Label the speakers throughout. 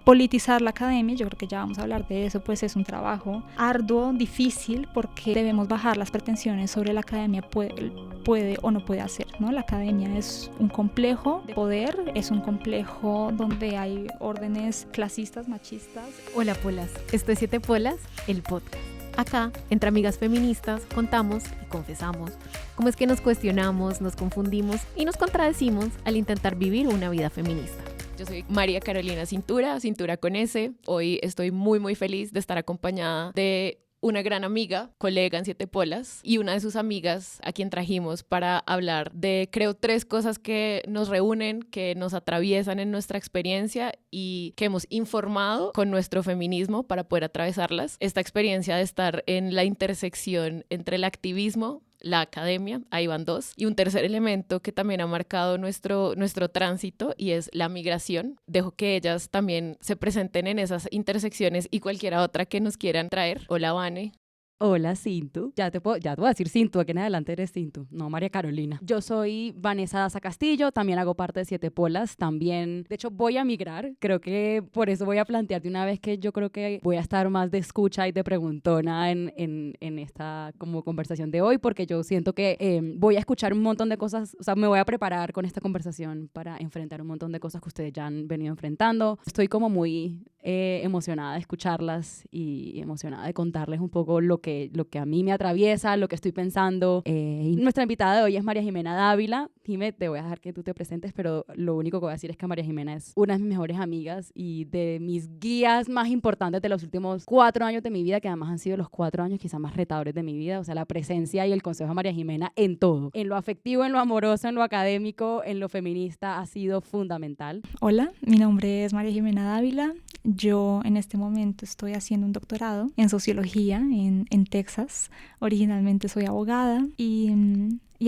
Speaker 1: politizar la academia, yo creo que ya vamos a hablar de eso, pues es un trabajo arduo, difícil, porque debemos bajar las pretensiones sobre la academia puede o no puede hacer, ¿no? La academia es un complejo de poder, es un complejo donde hay órdenes clasistas, machistas.
Speaker 2: Hola Polas, esto es Siete Polas, el podcast. Acá, entre amigas feministas, contamos y confesamos cómo es que nos cuestionamos, nos confundimos y nos contradecimos al intentar vivir una vida feminista.
Speaker 3: Yo soy María Carolina Cintura con S. Hoy estoy muy feliz de estar acompañada de una gran amiga, colega en Siete Polas, y una de sus amigas a quien trajimos para hablar de, creo, 3 cosas que nos reúnen, que nos atraviesan en nuestra experiencia y que hemos informado con nuestro feminismo para poder atravesarlas. Esta experiencia de estar en la intersección entre el activismo, la academia, ahí van 2, y un tercer elemento que también ha marcado nuestro tránsito y es la migración. Dejo que ellas también se presenten en esas intersecciones y cualquiera otra que nos quieran traer. Hola, Vane.
Speaker 4: Hola, Cintu. Ya te voy a decir Cintu, aquí en adelante eres Cintu, no María Carolina. Yo soy Vanessa Daza Castillo, también hago parte de Siete Polas, también, de hecho, voy a migrar. Creo que por eso voy a plantear de una vez que yo creo que voy a estar más de escucha y de preguntona en esta como conversación de hoy, porque yo siento que voy a escuchar un montón de cosas, o sea, me voy a preparar con esta conversación para enfrentar un montón de cosas que ustedes ya han venido enfrentando. Estoy como muy emocionada de escucharlas y emocionada de contarles un poco lo que a mí me atraviesa, lo que estoy pensando. Y nuestra invitada de hoy es María Jimena Dávila. Jimé, te voy a dejar que tú te presentes, pero lo único que voy a decir es que María Jimena es una de mis mejores amigas y de mis guías más importantes de los últimos 4 años de mi vida, que además han sido los 4 años quizás más retadores de mi vida. O sea, la presencia y el consejo de María Jimena en todo, en lo afectivo, en lo amoroso, en lo académico, en lo feminista, ha sido fundamental.
Speaker 1: Hola, mi nombre es María Jimena Dávila. Yo en este momento estoy haciendo un doctorado en sociología en Texas. Originalmente soy abogada y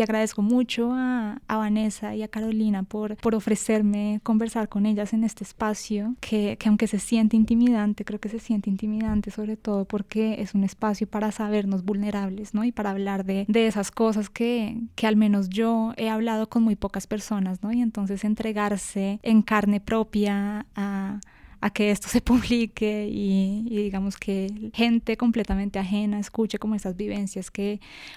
Speaker 1: agradezco mucho a Vanessa y a Carolina por ofrecerme conversar con ellas en este espacio que aunque se siente intimidante, creo que se siente intimidante sobre todo porque es un espacio para sabernos vulnerables, ¿no? Y para hablar de esas cosas que al menos yo he hablado con muy pocas personas, ¿no? Y entonces entregarse en carne propia a que esto se publique y digamos que gente completamente ajena escuche como estas vivencias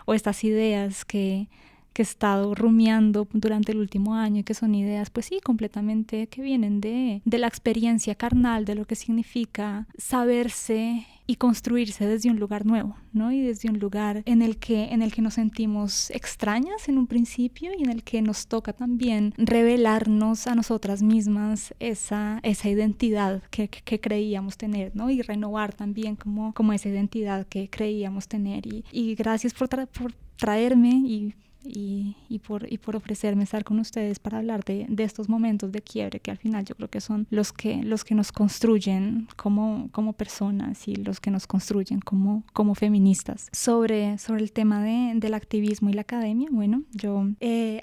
Speaker 1: o estas ideas que he estado rumiando durante el último año y que son ideas, pues sí, completamente que vienen de la experiencia carnal, de lo que significa saberse y construirse desde un lugar nuevo, ¿no? Y desde un lugar en el que nos sentimos extrañas en un principio y en el que nos toca también revelarnos a nosotras mismas esa identidad que creíamos tener, ¿no? Y renovar también como esa identidad que creíamos tener. Y gracias por traerme y por ofrecerme estar con ustedes para hablar de estos momentos de quiebre que al final yo creo que son los que nos construyen como personas y los que nos construyen como feministas. Sobre el tema del activismo y la academia, bueno, yo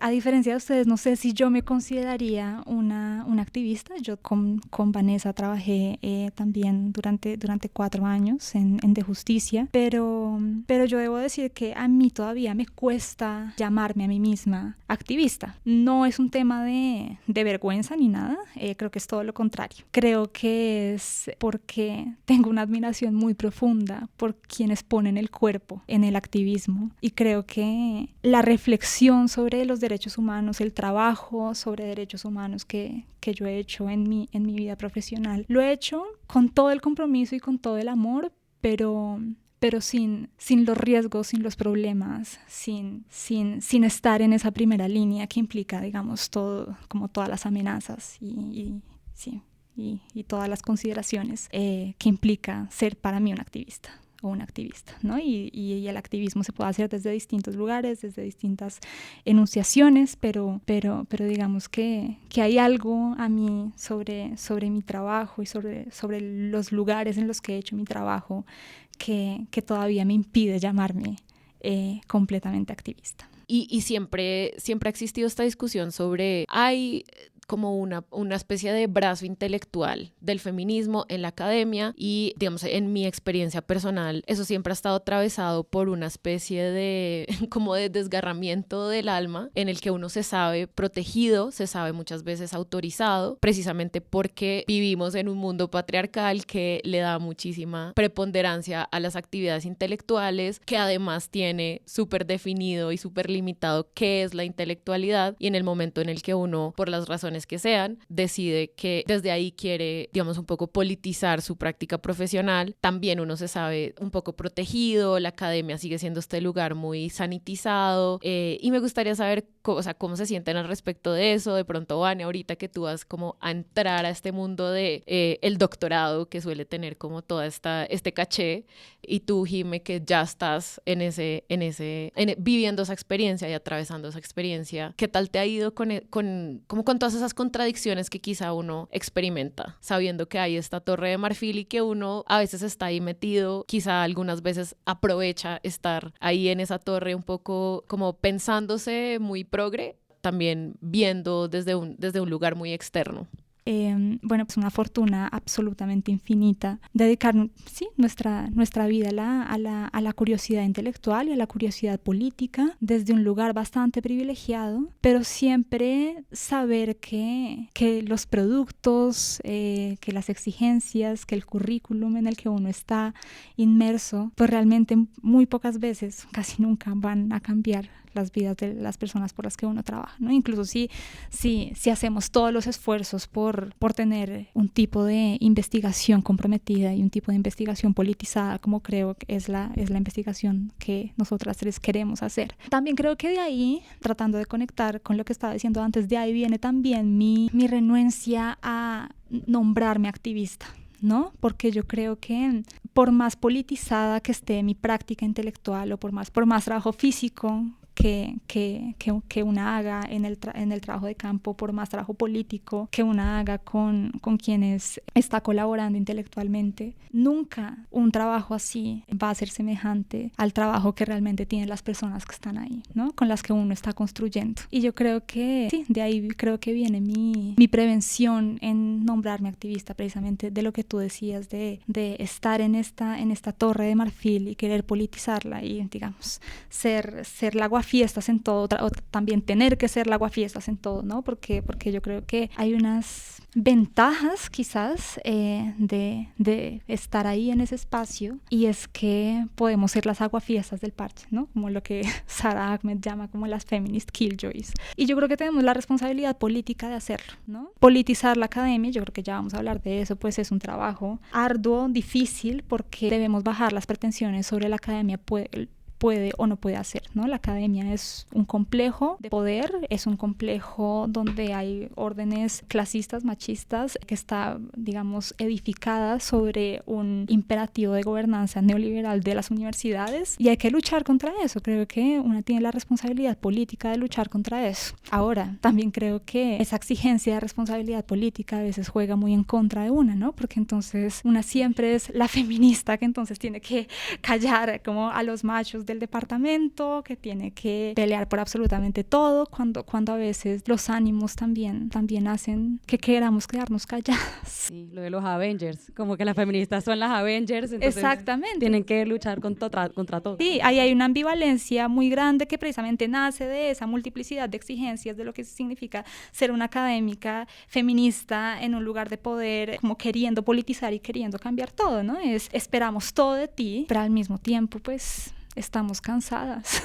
Speaker 1: a diferencia de ustedes no sé si yo me consideraría una activista. Yo con Vanessa trabajé también durante 4 años en De Justicia, pero yo debo decir que a mí todavía me cuesta llamarme a mí misma activista. No es un tema de vergüenza ni nada, creo que es todo lo contrario. Creo que es porque tengo una admiración muy profunda por quienes ponen el cuerpo en el activismo y creo que la reflexión sobre los derechos humanos, el trabajo sobre derechos humanos que yo he hecho en mi vida profesional, lo he hecho con todo el compromiso y con todo el amor, pero sin los riesgos, sin los problemas, sin estar en esa primera línea que implica, digamos, todo, como todas las amenazas y todas las consideraciones que implica ser para mí un activista o una activista, ¿no? Y el activismo se puede hacer desde distintos lugares, desde distintas enunciaciones, pero digamos que hay algo a mí sobre mi trabajo y sobre los lugares en los que he hecho mi trabajo que todavía me impide llamarme completamente activista.
Speaker 3: Y siempre ha existido esta discusión sobre, hay como una especie de brazo intelectual del feminismo en la academia y, digamos, en mi experiencia personal, eso siempre ha estado atravesado por una especie de como de desgarramiento del alma en el que uno se sabe protegido, se sabe muchas veces autorizado, precisamente porque vivimos en un mundo patriarcal que le da muchísima preponderancia a las actividades intelectuales, que además tiene súper definido y súper limitado qué es la intelectualidad, y en el momento en el que uno, por las razones que sean, decide que desde ahí quiere, digamos, un poco politizar su práctica profesional, también uno se sabe un poco protegido, la academia sigue siendo este lugar muy sanitizado, y me gustaría saber cómo se sienten al respecto de eso. De pronto, Vane, ahorita que tú vas como a entrar a este mundo de el doctorado, que suele tener como toda este caché, y tú, Jime, que ya estás viviendo esa experiencia y atravesando esa experiencia, ¿qué tal te ha ido con todas esas contradicciones que quizá uno experimenta, sabiendo que hay esta torre de marfil y que uno a veces está ahí metido, quizá algunas veces aprovecha estar ahí en esa torre un poco como pensándose muy progre, también viendo desde un lugar muy externo?
Speaker 1: Bueno, pues una fortuna absolutamente infinita dedicar, sí, nuestra vida a la curiosidad intelectual y a la curiosidad política desde un lugar bastante privilegiado, pero siempre saber que los productos, que las exigencias, que el currículum en el que uno está inmerso, pues realmente muy pocas veces, casi nunca van a cambiar las vidas de las personas por las que uno trabaja, ¿no? Incluso si hacemos todos los esfuerzos por tener un tipo de investigación comprometida y un tipo de investigación politizada, como creo que es la investigación que nosotras tres queremos hacer. También creo que de ahí, tratando de conectar con lo que estaba diciendo antes, de ahí viene también mi renuencia a nombrarme activista, ¿no? Porque yo creo que por más politizada que esté mi práctica intelectual o por más trabajo físico que una haga en el trabajo de campo, por más trabajo político que una haga con quienes está colaborando intelectualmente, nunca un trabajo así va a ser semejante al trabajo que realmente tienen las personas que están ahí, ¿no? Con las que uno está construyendo. Y yo creo que sí, de ahí creo que viene mi prevención en nombrarme activista, precisamente de lo que tú decías, de estar en esta torre de marfil y querer politizarla y, digamos, ser la guafiestas en todo, o también tener que ser la guafiestas en todo, ¿no? Porque yo creo que hay unas ventajas quizás de estar ahí en ese espacio, y es que podemos ser las aguafiestas del parche, ¿no? Como lo que Sara Ahmed llama como las feminist killjoys. Y yo creo que tenemos la responsabilidad política de hacerlo, ¿no? Politizar la academia, yo creo que ya vamos a hablar de eso, pues es un trabajo arduo, difícil, porque debemos bajar las pretensiones sobre la academia puede o no puede hacer, ¿no? La academia es un complejo de poder, es un complejo donde hay órdenes clasistas, machistas, que está, digamos, edificada sobre un imperativo de gobernanza neoliberal de las universidades, y hay que luchar contra eso. Creo que una tiene la responsabilidad política de luchar contra eso. Ahora, también creo que esa exigencia de responsabilidad política a veces juega muy en contra de una, ¿no? Porque entonces una siempre es la feminista que entonces tiene que callar como a los machos del departamento, que tiene que pelear por absolutamente todo, cuando a veces los ánimos también hacen que queramos quedarnos calladas.
Speaker 4: Sí, lo de los Avengers, como que las feministas son las Avengers, entonces
Speaker 1: exactamente,
Speaker 4: tienen que luchar contra todo.
Speaker 1: Sí, ahí hay una ambivalencia muy grande que precisamente nace de esa multiplicidad de exigencias de lo que significa ser una académica feminista en un lugar de poder, como queriendo politizar y queriendo cambiar todo, ¿no? Esperamos todo de ti, pero al mismo tiempo, pues estamos cansadas,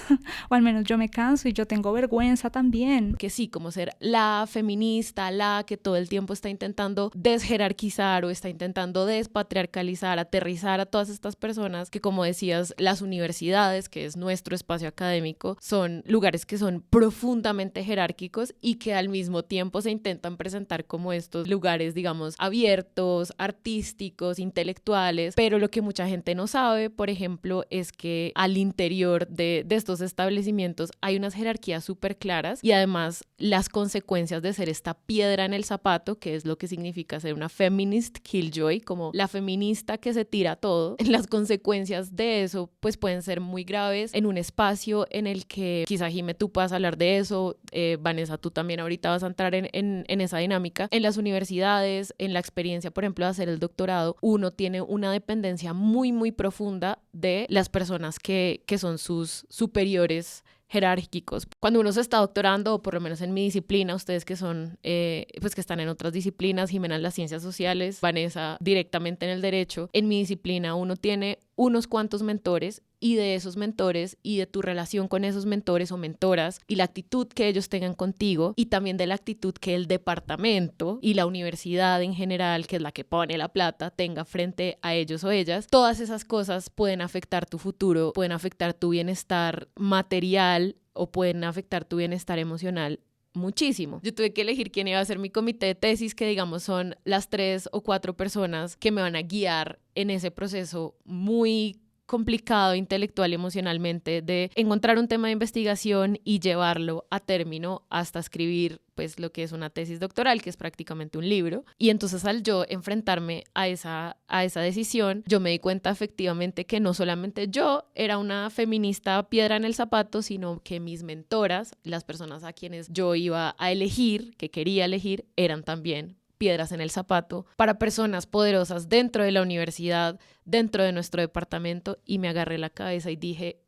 Speaker 1: o al menos yo me canso y yo tengo vergüenza también.
Speaker 3: Que sí, como ser la feminista, la que todo el tiempo está intentando desjerarquizar o está intentando despatriarcalizar, aterrizar a todas estas personas que, como decías, las universidades, que es nuestro espacio académico, son lugares que son profundamente jerárquicos y que al mismo tiempo se intentan presentar como estos lugares, digamos, abiertos, artísticos, intelectuales, pero lo que mucha gente no sabe, por ejemplo, es que al interior de estos establecimientos hay unas jerarquías súper claras y además las consecuencias de ser esta piedra en el zapato, que es lo que significa ser una feminist killjoy, como la feminista que se tira todo, las consecuencias de eso pues pueden ser muy graves en un espacio en el que quizá Jime tú puedas hablar de eso, Vanessa tú también ahorita vas a entrar en esa dinámica. En las universidades, en la experiencia por ejemplo de hacer el doctorado, uno tiene una dependencia muy muy profunda de las personas que son sus superiores jerárquicos. Cuando uno se está doctorando, o por lo menos en mi disciplina, ustedes que son, pues que están en otras disciplinas, Jimena en las ciencias sociales, Vanessa directamente en el derecho, en mi disciplina uno tiene unos cuantos mentores y de esos mentores y de tu relación con esos mentores o mentoras y la actitud que ellos tengan contigo y también de la actitud que el departamento y la universidad en general, que es la que pone la plata, tenga frente a ellos o ellas, todas esas cosas pueden afectar tu futuro, pueden afectar tu bienestar material o pueden afectar tu bienestar emocional muchísimo. Yo tuve que elegir quién iba a ser mi comité de tesis, que digamos son las 3 o 4 personas que me van a guiar en ese proceso muy complicado intelectual y emocionalmente de encontrar un tema de investigación y llevarlo a término hasta escribir pues lo que es una tesis doctoral, que es prácticamente un libro. Y entonces al yo enfrentarme a esa decisión, yo me di cuenta efectivamente que no solamente yo era una feminista piedra en el zapato, sino que mis mentoras, las personas a quienes yo iba a elegir, que quería elegir, eran también piedras en el zapato para personas poderosas dentro de la universidad, dentro de nuestro departamento, y me agarré la cabeza y dije,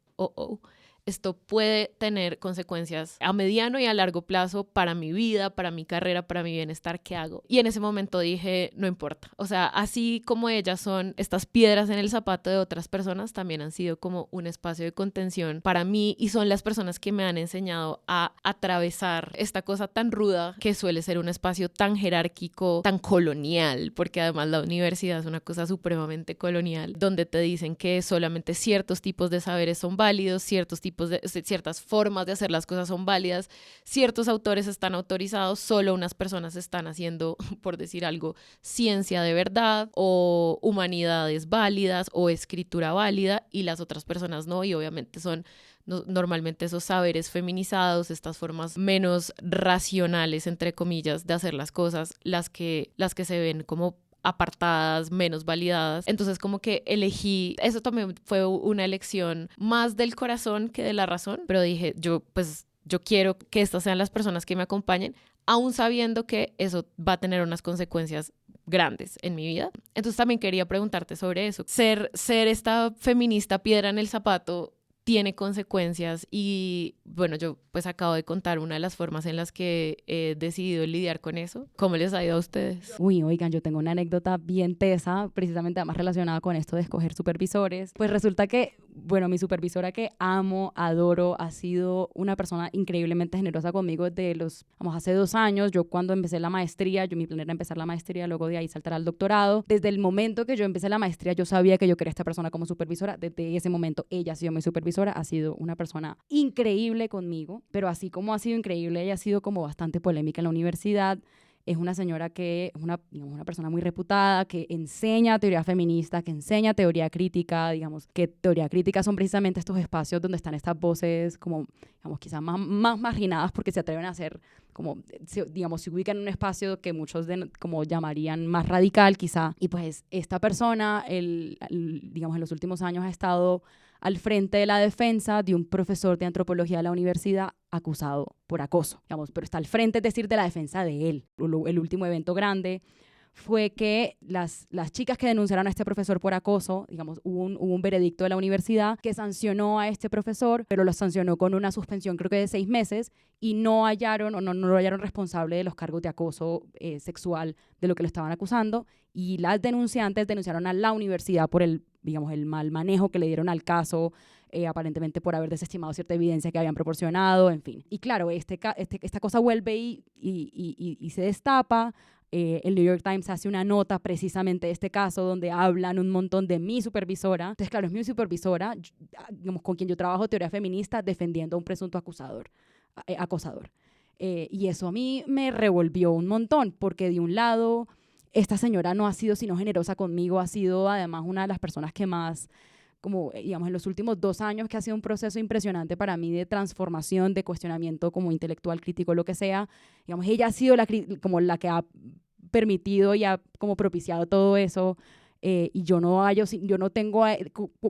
Speaker 3: esto puede tener consecuencias a mediano y a largo plazo para mi vida, para mi carrera, para mi bienestar, ¿qué hago? Y en ese momento dije, no importa. O sea, así como ellas son estas piedras en el zapato de otras personas, también han sido como un espacio de contención para mí y son las personas que me han enseñado a atravesar esta cosa tan ruda que suele ser un espacio tan jerárquico, tan colonial, porque además la universidad es una cosa supremamente colonial, donde te dicen que solamente ciertos tipos de saberes son válidos, ciertas formas de hacer las cosas son válidas, ciertos autores están autorizados, solo unas personas están haciendo, por decir algo, ciencia de verdad o humanidades válidas o escritura válida y las otras personas no, y obviamente son normalmente esos saberes feminizados, estas formas menos racionales, entre comillas, de hacer las cosas, las que se ven como apartadas, menos validadas. Entonces como que elegí, eso también fue una elección más del corazón que de la razón, pero dije, yo quiero que estas sean las personas que me acompañen, aún sabiendo que eso va a tener unas consecuencias grandes en mi vida. Entonces también quería preguntarte sobre eso. Ser esta feminista piedra en el zapato tiene consecuencias y bueno, yo pues acabo de contar una de las formas en las que he decidido lidiar con eso. ¿Cómo les ha ido a ustedes?
Speaker 4: Uy, oigan, yo tengo una anécdota bien tesa, precisamente además relacionada con esto de escoger supervisores. Pues resulta que, bueno, mi supervisora que amo, adoro, ha sido una persona increíblemente generosa conmigo desde hace 2 años. Yo cuando empecé la maestría, mi plan era empezar la maestría, luego de ahí saltar al doctorado. Desde el momento que yo empecé la maestría, yo sabía que yo quería a esta persona como supervisora. Desde ese momento, ella ha sido mi supervisora, ha sido una persona increíble conmigo, pero así como ha sido increíble, ella ha sido como bastante polémica en la universidad. Es una señora que es una persona muy reputada, que enseña teoría feminista, que enseña teoría crítica, digamos, que teoría crítica son precisamente estos espacios donde están estas voces como, digamos, quizás más marginadas porque se atreven a hacer, como, digamos, se ubican en un espacio que muchos como llamarían más radical quizá. Y pues esta persona, digamos, en los últimos años ha estado al frente de la defensa de un profesor de antropología de la universidad acusado por acoso, digamos, pero está al frente, es decir, de la defensa de él. El último evento grande fue que las chicas que denunciaron a este profesor por acoso, digamos, hubo un veredicto de la universidad que sancionó a este profesor, pero lo sancionó con una suspensión creo que de 6 meses y no lo hallaron responsable de los cargos de acoso sexual de lo que lo estaban acusando, y las denunciantes denunciaron a la universidad por el mal manejo que le dieron al caso, aparentemente por haber desestimado cierta evidencia que habían proporcionado, en fin. Y claro, esta cosa vuelve y se destapa. El New York Times hace una nota precisamente de este caso donde hablan un montón de mi supervisora. Entonces, claro, es mi supervisora, digamos, con quien yo trabajo teoría feminista defendiendo a un presunto acosador. Y eso a mí me revolvió un montón, porque de un lado, esta señora no ha sido sino generosa conmigo, ha sido además una de las personas que más como, digamos, en los últimos 2 años, que ha sido un proceso impresionante para mí de transformación, de cuestionamiento como intelectual, crítico, lo que sea. Digamos, ella ha sido como la que ha permitido y ha como propiciado todo eso. Y yo no tengo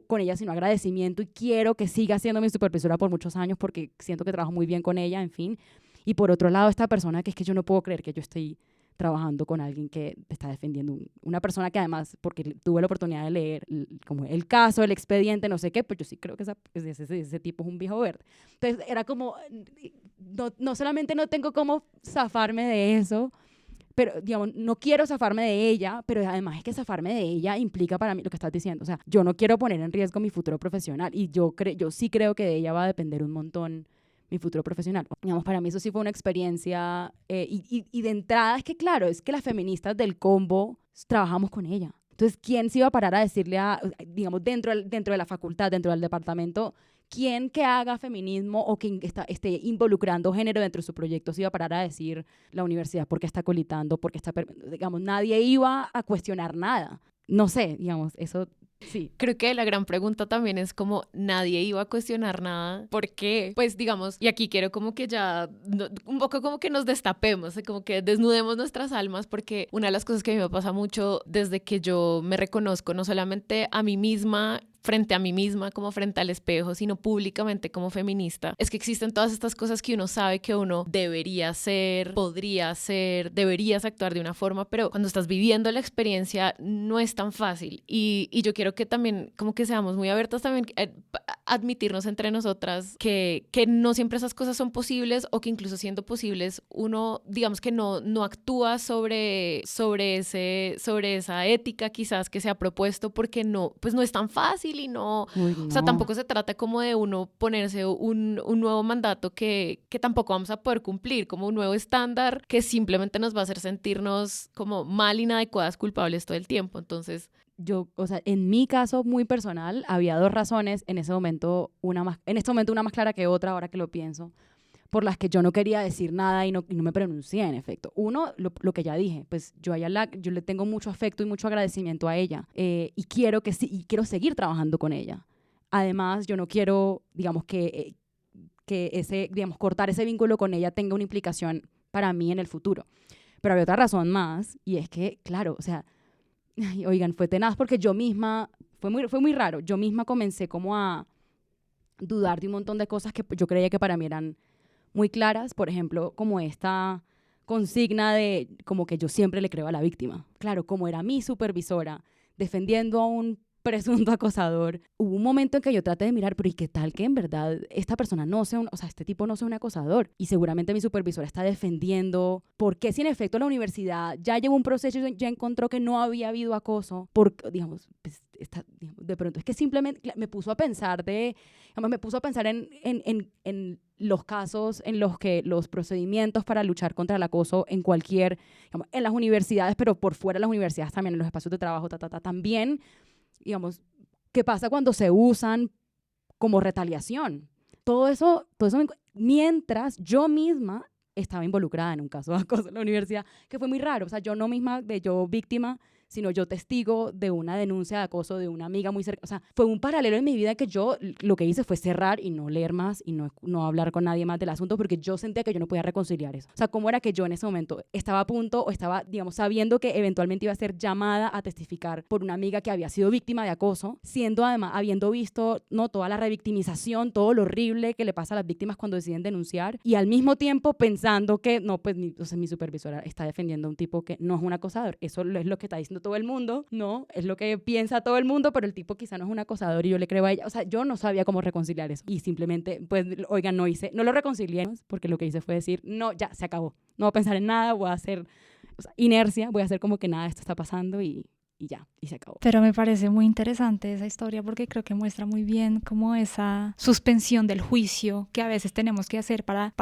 Speaker 4: con ella sino agradecimiento, y quiero que siga siendo mi supervisora por muchos años porque siento que trabajo muy bien con ella, en fin. Y por otro lado, esta persona que es que yo no puedo creer que yo estoy trabajando con alguien que está defendiendo una persona que además, porque tuve la oportunidad de leer como el caso, el expediente, no sé qué, pues yo sí creo que ese tipo es un viejo verde. Entonces era como, no solamente no tengo cómo zafarme de eso, pero, digamos, no quiero zafarme de ella, pero además es que zafarme de ella implica para mí lo que estás diciendo. O sea, yo no quiero poner en riesgo mi futuro profesional, y yo sí creo que de ella va a depender un montón mi futuro profesional. Digamos, para mí eso sí fue una experiencia, y de entrada es que, claro, es que las feministas del combo trabajamos con ella. Entonces, ¿quién se iba a parar a decirle digamos, dentro de la facultad, dentro del departamento, quién que haga feminismo o quien esté involucrando género dentro de su proyecto se iba a parar a decir la universidad porque está colitando, porque está, digamos, nadie iba a cuestionar nada? No sé, digamos, eso sí.
Speaker 3: Creo que la gran pregunta también es como nadie iba a cuestionar nada. ¿Por qué? Pues digamos, y aquí quiero como que ya un poco como que nos destapemos, como que desnudemos nuestras almas, porque una de las cosas que a mí me pasa mucho desde que yo me reconozco, no solamente a mí misma, frente a mí misma, como frente al espejo, sino públicamente como feminista, es que existen todas estas cosas que uno sabe que uno debería hacer, podría hacer, deberías actuar de una forma, pero cuando estás viviendo la experiencia no es tan fácil. Y yo quiero que también como que seamos muy abiertas también admitirnos entre nosotras que no siempre esas cosas son posibles, o que incluso siendo posibles uno, digamos que no actúa sobre esa ética quizás que se ha propuesto, porque no, pues no es tan fácil. Y no, o sea, tampoco se trata como de uno ponerse un nuevo mandato que tampoco vamos a poder cumplir, como un nuevo estándar que simplemente nos va a hacer sentirnos como mal, inadecuadas, culpables todo el tiempo. Entonces,
Speaker 4: yo, o sea, en mi caso muy personal, había 2 razones en ese momento, una más clara que otra, ahora que lo pienso, por las que yo no quería decir nada y no me pronuncié, en efecto. Uno, lo que ya dije, pues yo le tengo mucho afecto y mucho agradecimiento a ella, y quiero seguir trabajando con ella. Además, yo no quiero, digamos, que digamos, cortar ese vínculo con ella tenga una implicación para mí en el futuro. Pero había otra razón más, y es que, claro, o sea, oigan, fue tenaz porque yo misma, fue muy raro, yo misma comencé como a dudar de un montón de cosas que yo creía que para mí eran muy claras, por ejemplo, como esta consigna de como que yo siempre le creo a la víctima. Claro, como era mi supervisora defendiendo a un presunto acosador, hubo un momento en que yo traté de mirar, pero ¿y qué tal que en verdad esta persona este tipo no sea un acosador? Y seguramente mi supervisora está defendiendo, ¿por qué si en efecto la universidad ya llevó un proceso y ya encontró que no había habido acoso? Digamos, pues, de pronto es que simplemente me puso a pensar en los casos en los que los procedimientos para luchar contra el acoso en digamos, en las universidades, pero por fuera de las universidades también, en los espacios de trabajo, también, digamos, ¿qué pasa cuando se usan como retaliación? Todo eso mientras yo misma estaba involucrada en un caso de acoso en la universidad, que fue muy raro. O sea, yo no misma yo víctima, sino yo testigo de una denuncia de acoso de una amiga muy cercana. O sea, fue un paralelo en mi vida que yo lo que hice fue cerrar y no leer más y no hablar con nadie más del asunto, porque yo sentía que yo no podía reconciliar eso. O sea, ¿cómo era que yo en ese momento estaba a punto o estaba, digamos, sabiendo que eventualmente iba a ser llamada a testificar por una amiga que había sido víctima de acoso, habiendo visto toda la revictimización, todo lo horrible que le pasa a las víctimas cuando deciden denunciar, y al mismo tiempo pensando que mi supervisora está defendiendo a un tipo que no es un acosador? Eso es lo que está diciendo todo el mundo, no, es lo que piensa todo el mundo, pero el tipo quizá no es un acosador y yo le creo a ella. O sea, yo no sabía cómo reconciliar eso y simplemente, pues, oigan, no lo reconcilié, porque lo que hice fue decir, no, ya, se acabó, no voy a pensar en nada, voy a hacer inercia, voy a hacer como que nada de esto está pasando y ya, y se acabó.
Speaker 1: Pero me parece muy interesante esa historia porque creo que muestra muy bien como esa suspensión del juicio que a veces tenemos que hacer para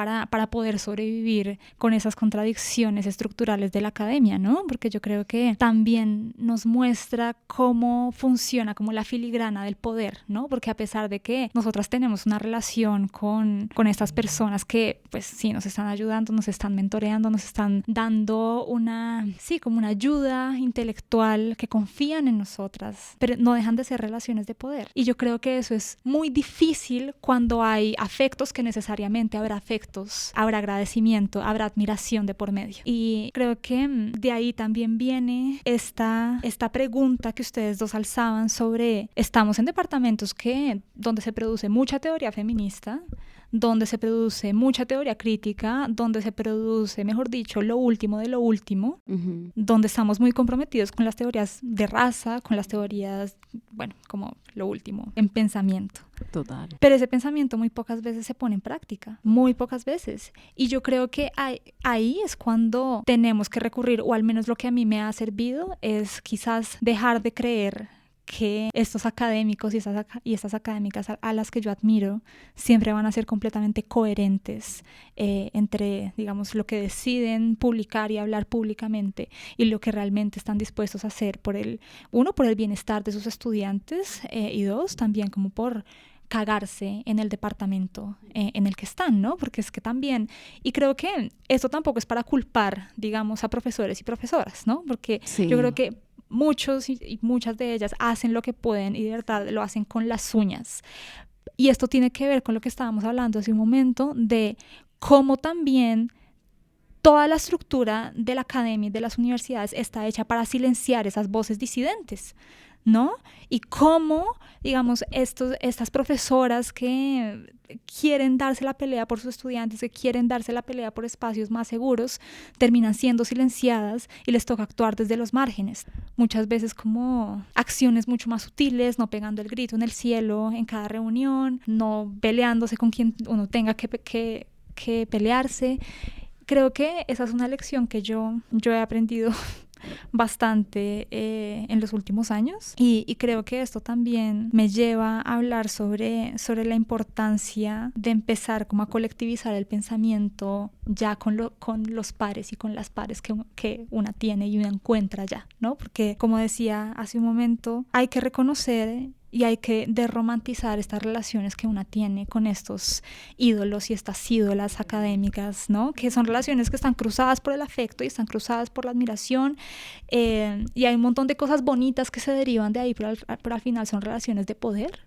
Speaker 1: poder sobrevivir con esas contradicciones estructurales de la academia, ¿no? Porque yo creo que también nos muestra cómo funciona como la filigrana del poder, ¿no? Porque a pesar de que nosotras tenemos una relación con estas personas que, pues sí, nos están ayudando, nos están mentoreando, nos están dando como una ayuda intelectual que confían en nosotras, pero no dejan de ser relaciones de poder. Y yo creo que eso es muy difícil cuando hay afectos, que necesariamente habrá afectos, habrá agradecimiento, habrá admiración de por medio. Y creo que de ahí también viene esta pregunta que ustedes dos alzaban sobre, estamos en departamentos donde se produce mucha teoría feminista, donde se produce mucha teoría crítica, donde se produce, mejor dicho, lo último de lo último, donde estamos muy comprometidos con las teorías de raza, con las teorías, bueno, como lo último, en pensamiento.
Speaker 4: Total.
Speaker 1: Pero ese pensamiento muy pocas veces se pone en práctica, muy pocas veces. Y yo creo que ahí es cuando tenemos que recurrir, o al menos lo que a mí me ha servido, es quizás dejar de creer que estos académicos y estas académicas a las que yo admiro siempre van a ser completamente coherentes entre, digamos, lo que deciden publicar y hablar públicamente y lo que realmente están dispuestos a hacer por el bienestar de sus estudiantes, y dos, también como por cagarse en el departamento en el que están, ¿no? Porque es que también, y creo que esto tampoco es para culpar, digamos, a profesores y profesoras, ¿no? Porque yo creo que muchos y muchas de ellas hacen lo que pueden y de verdad lo hacen con las uñas. Y esto tiene que ver con lo que estábamos hablando hace un momento, de cómo también toda la estructura de la academia y de las universidades está hecha para silenciar esas voces disidentes, ¿no? Y cómo, digamos, estas profesoras que quieren darse la pelea por sus estudiantes, que quieren darse la pelea por espacios más seguros, terminan siendo silenciadas y les toca actuar desde los márgenes. Muchas veces como acciones mucho más sutiles, no pegando el grito en el cielo en cada reunión, no peleándose con quien uno tenga que pelearse. Creo que esa es una lección que yo he aprendido bastante en los últimos años, y creo que esto también me lleva a hablar sobre la importancia de empezar como a colectivizar el pensamiento ya con los pares y con las pares que una tiene y una encuentra ya, ¿no? Porque como decía hace un momento, hay que reconocer y hay que desromantizar estas relaciones que una tiene con estos ídolos y estas ídolas académicas, ¿no? Que son relaciones que están cruzadas por el afecto y están cruzadas por la admiración, y hay un montón de cosas bonitas que se derivan de ahí, pero al final son relaciones de poder,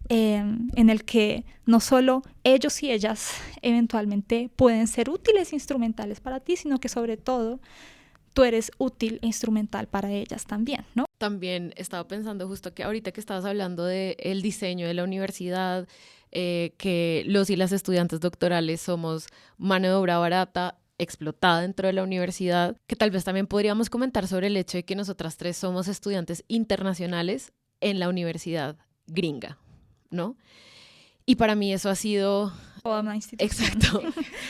Speaker 1: en el que no solo ellos y ellas eventualmente pueden ser útiles e instrumentales para ti, sino que sobre todo tú eres útil e instrumental para ellas también, ¿no?
Speaker 3: También estaba pensando justo que ahorita que estabas hablando del diseño de la universidad, que los y las estudiantes doctorales somos mano de obra barata, explotada dentro de la universidad, que tal vez también podríamos comentar sobre el hecho de que nosotras tres somos estudiantes internacionales en la universidad gringa, ¿no? Y para mí eso ha sido...
Speaker 1: Toda una institución.
Speaker 3: Exacto.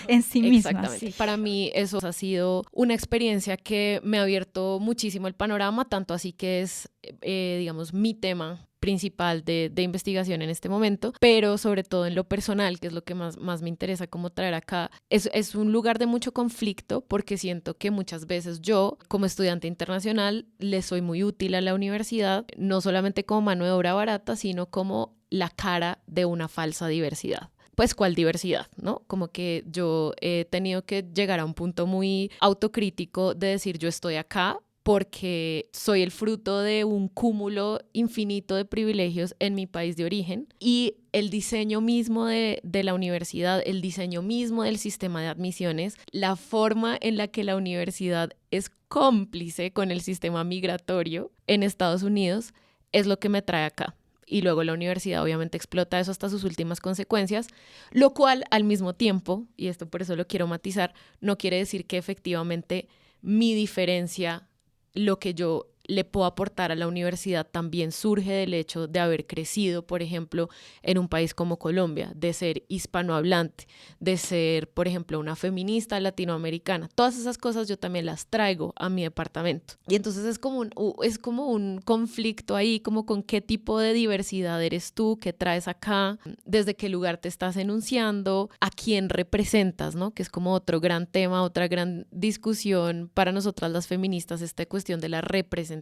Speaker 1: En sí misma.
Speaker 3: Exactamente.
Speaker 1: Sí.
Speaker 3: Para mí eso ha sido una experiencia que me ha abierto muchísimo el panorama, tanto así que es, digamos, mi tema principal de investigación en este momento, pero sobre todo en lo personal, que es lo que más me interesa como traer acá. Es un lugar de mucho conflicto porque siento que muchas veces yo, como estudiante internacional, le soy muy útil a la universidad, no solamente como mano de obra barata, sino como la cara de una falsa diversidad. Pues, ¿cuál diversidad, no? Como que yo he tenido que llegar a un punto muy autocrítico de decir, yo estoy acá porque soy el fruto de un cúmulo infinito de privilegios en mi país de origen, y el diseño mismo de la universidad, el diseño mismo del sistema de admisiones, la forma en la que la universidad es cómplice con el sistema migratorio en Estados Unidos, es lo que me trae acá. Y luego la universidad obviamente explota eso hasta sus últimas consecuencias, lo cual al mismo tiempo, y esto por eso lo quiero matizar, no quiere decir que efectivamente mi diferencia, lo que yo le puedo aportar a la universidad, también surge del hecho de haber crecido, por ejemplo, en un país como Colombia, de ser hispanohablante, de ser, por ejemplo, una feminista latinoamericana. Todas esas cosas yo también las traigo a mi departamento. Y entonces es como un conflicto ahí, como con qué tipo de diversidad eres tú, qué traes acá, desde qué lugar te estás enunciando, a quién representas, ¿no? Que es como otro gran tema, otra gran discusión para nosotras las feministas, esta cuestión de la representación.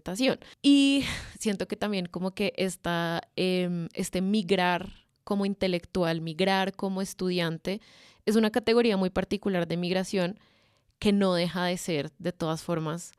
Speaker 3: Y siento que también como que este migrar como intelectual, migrar como estudiante, es una categoría muy particular de migración que no deja de ser, de todas formas,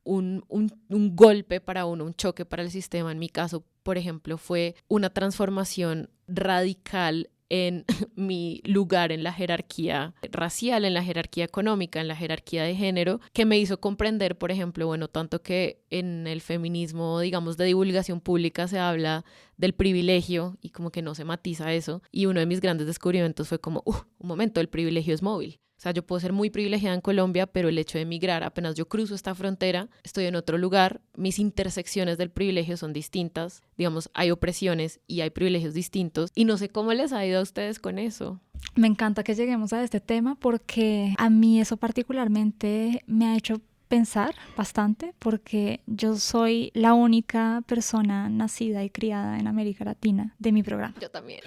Speaker 3: un golpe para uno, un choque para el sistema. En mi caso, por ejemplo, fue una transformación radical en mi lugar en la jerarquía racial, en la jerarquía económica, en la jerarquía de género, que me hizo comprender, por ejemplo, bueno, tanto que en el feminismo, digamos, de divulgación pública se habla del privilegio y como que no se matiza eso, y uno de mis grandes descubrimientos fue como, un momento, el privilegio es móvil. O sea, yo puedo ser muy privilegiada en Colombia, pero el hecho de emigrar, apenas yo cruzo esta frontera, estoy en otro lugar, mis intersecciones del privilegio son distintas. Digamos, hay opresiones y hay privilegios distintos. Y no sé cómo les ha ido a ustedes con eso.
Speaker 1: Me encanta que lleguemos a este tema porque a mí eso particularmente me ha hecho pensar bastante, porque yo soy la única persona nacida y criada en América Latina de mi programa.
Speaker 3: Yo también.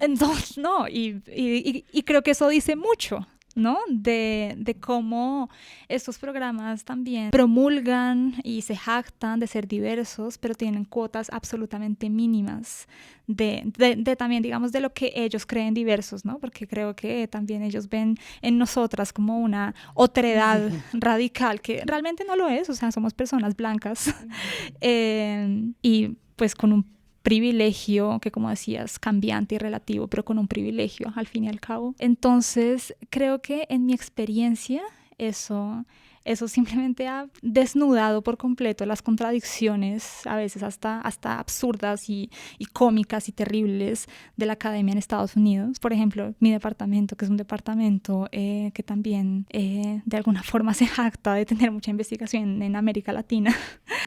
Speaker 1: Entonces, no, y creo que eso dice mucho, ¿no? De cómo estos programas también promulgan y se jactan de ser diversos, pero tienen cuotas absolutamente mínimas de también, digamos, de lo que ellos creen diversos, ¿no? Porque creo que también ellos ven en nosotras como una otredad radical, que realmente no lo es, o sea, somos personas blancas y pues con un privilegio que, como decías, cambiante y relativo, pero con un privilegio al fin y al cabo. Entonces, creo que en mi experiencia eso simplemente ha desnudado por completo las contradicciones, a veces hasta absurdas y cómicas y terribles de la academia en Estados Unidos. Por ejemplo, mi departamento, que es un departamento que también de alguna forma se jacta de tener mucha investigación en América Latina.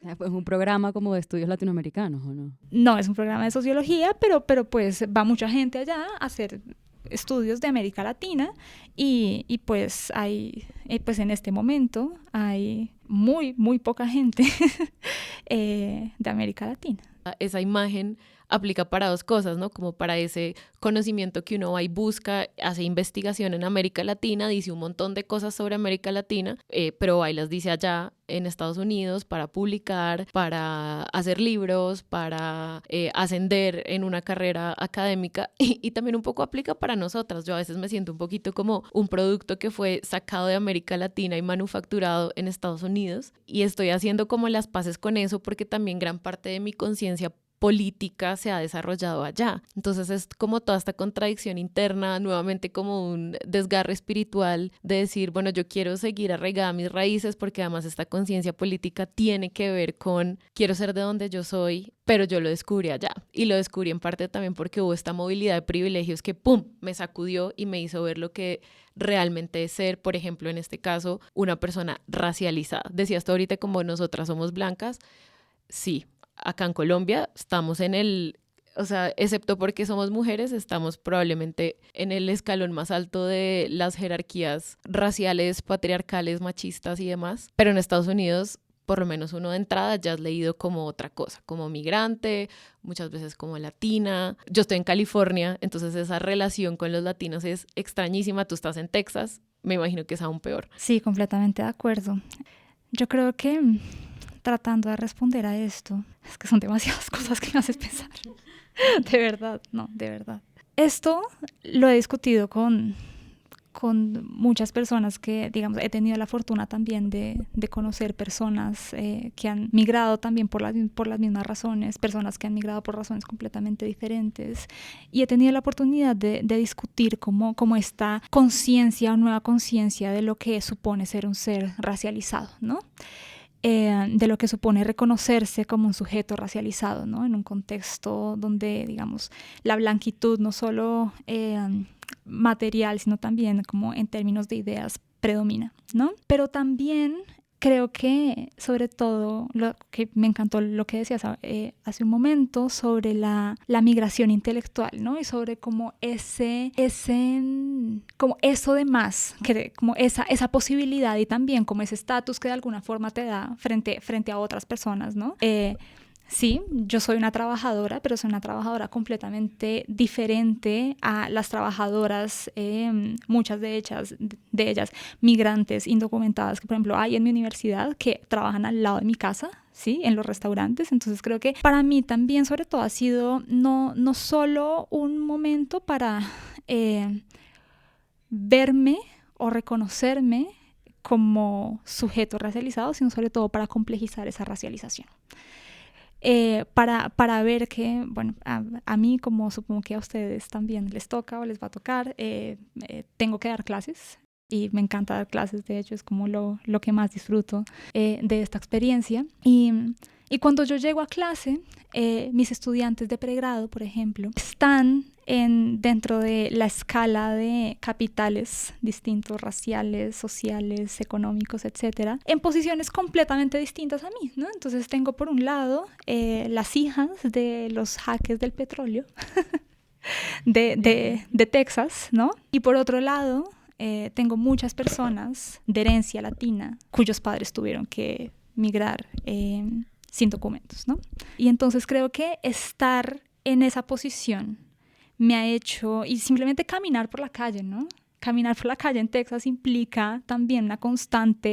Speaker 4: ¿Es un programa como de estudios latinoamericanos o no?
Speaker 1: No, es un programa de sociología, pero pues va mucha gente allá a hacer estudios de América Latina y pues hay, pues en este momento hay muy poca gente de América Latina.
Speaker 3: Esa imagen aplica para dos cosas, ¿no? Como para ese conocimiento que uno va y busca, hace investigación en América Latina, dice un montón de cosas sobre América Latina, pero va y las dice allá en Estados Unidos para publicar, para hacer libros, para ascender en una carrera académica y también un poco aplica para nosotras. Yo a veces me siento un poquito como un producto que fue sacado de América Latina y manufacturado en Estados Unidos y estoy haciendo como las paces con eso porque también gran parte de mi conciencia política se ha desarrollado allá. Entonces es como toda esta contradicción interna, nuevamente como un desgarre espiritual de decir, bueno, yo quiero seguir arraigada a mis raíces porque además esta conciencia política tiene que ver con quiero ser de donde yo soy, pero yo lo descubrí allá. Y lo descubrí en parte también porque hubo esta movilidad de privilegios que ¡pum!, me sacudió y me hizo ver lo que realmente es ser, por ejemplo, en este caso, una persona racializada. Decías tú ahorita como nosotras somos blancas, sí. Acá en Colombia estamos o sea, excepto porque somos mujeres, estamos probablemente en el escalón más alto de las jerarquías raciales, patriarcales, machistas y demás. Pero en Estados Unidos, por lo menos uno de entrada ya has leído como otra cosa, como migrante, muchas veces como latina. Yo estoy en California, entonces esa relación con los latinos es extrañísima. Tú estás en Texas, me imagino que es aún peor.
Speaker 1: Sí, completamente de acuerdo. Yo creo que tratando de responder a esto, es que son demasiadas cosas que me haces pensar. De verdad, no, de verdad. Esto lo he discutido con muchas personas que, digamos, he tenido la fortuna también de conocer personas que han migrado también por las mismas razones, personas que han migrado por razones completamente diferentes, y he tenido la oportunidad de discutir cómo esta conciencia o nueva conciencia de lo que supone ser un ser racializado, ¿no? De lo que supone reconocerse como un sujeto racializado, ¿no? En un contexto donde, digamos, la blanquitud no solo material, sino también como en términos de ideas predomina, ¿no? Pero también creo que, sobre todo, lo que me encantó lo que decías hace un momento sobre la migración intelectual, ¿no? Y sobre como como eso de más, como esa posibilidad y también como ese estatus que de alguna forma te da frente a otras personas, ¿no? Sí, yo soy una trabajadora, pero soy una trabajadora completamente diferente a las trabajadoras, muchas de ellas migrantes indocumentadas que, por ejemplo, hay en mi universidad que trabajan al lado de mi casa, ¿sí? En los restaurantes. Entonces creo que para mí también, sobre todo, ha sido no solo un momento para verme o reconocerme como sujeto racializado, sino sobre todo para complejizar esa racialización. Para ver que, bueno, a mí, como supongo que a ustedes también les toca o les va a tocar, tengo que dar clases y me encanta dar clases, de hecho es como lo que más disfruto de esta experiencia. Y cuando yo llego a clase, mis estudiantes de pregrado, por ejemplo, están dentro de la escala de capitales distintos, raciales, sociales, económicos, etcétera, en posiciones completamente distintas a mí, ¿no? Entonces tengo por un lado las hijas de los jaques del petróleo de Texas, ¿no? Y por otro lado tengo muchas personas de herencia latina cuyos padres tuvieron que migrar sin documentos, ¿no? Y entonces creo que estar en esa posición me ha hecho, y simplemente caminar por la calle, ¿no? Caminar por la calle en Texas implica también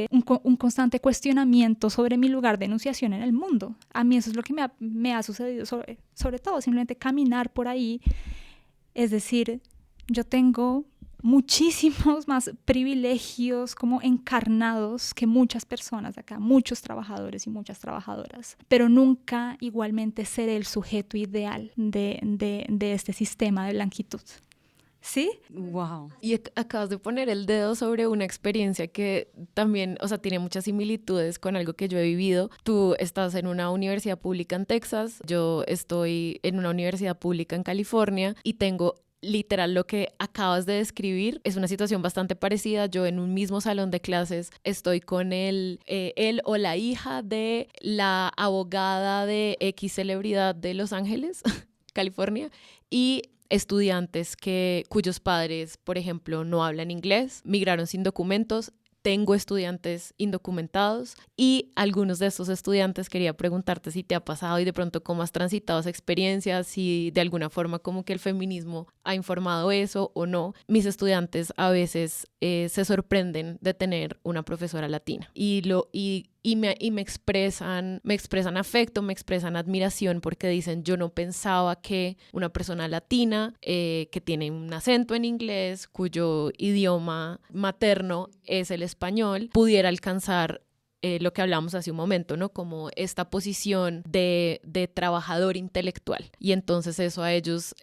Speaker 1: un constante cuestionamiento sobre mi lugar de enunciación en el mundo. A mí eso es lo que me ha sucedido, sobre todo simplemente caminar por ahí. Es decir, yo tengo muchísimos más privilegios como encarnados que muchas personas de acá, muchos trabajadores y muchas trabajadoras, pero nunca igualmente seré el sujeto ideal de este sistema de blanquitud. ¿Sí?
Speaker 4: Wow.
Speaker 3: Y acabas de poner el dedo sobre una experiencia que también, o sea, tiene muchas similitudes con algo que yo he vivido. Tú estás en una universidad pública en Texas, yo estoy en una universidad pública en California y tengo literal lo que acabas de describir. Es una situación bastante parecida. Yo en un mismo salón de clases estoy con él o la hija de la abogada de X celebridad de Los Ángeles, California, y estudiantes cuyos padres, por ejemplo, no hablan inglés, migraron sin documentos. Tengo estudiantes indocumentados y algunos de estos estudiantes quería preguntarte si te ha pasado y de pronto cómo has transitado esa experiencia, si de alguna forma como que el feminismo ha informado eso o no. Mis estudiantes a veces se sorprenden de tener una profesora latina y me expresan afecto, me expresan admiración porque dicen, yo no pensaba que una persona latina que tiene un acento en inglés, cuyo idioma materno es el español, pudiera alcanzar lo que hablamos hace un momento, ¿no? Como esta posición de trabajador intelectual. Y entonces eso a ellos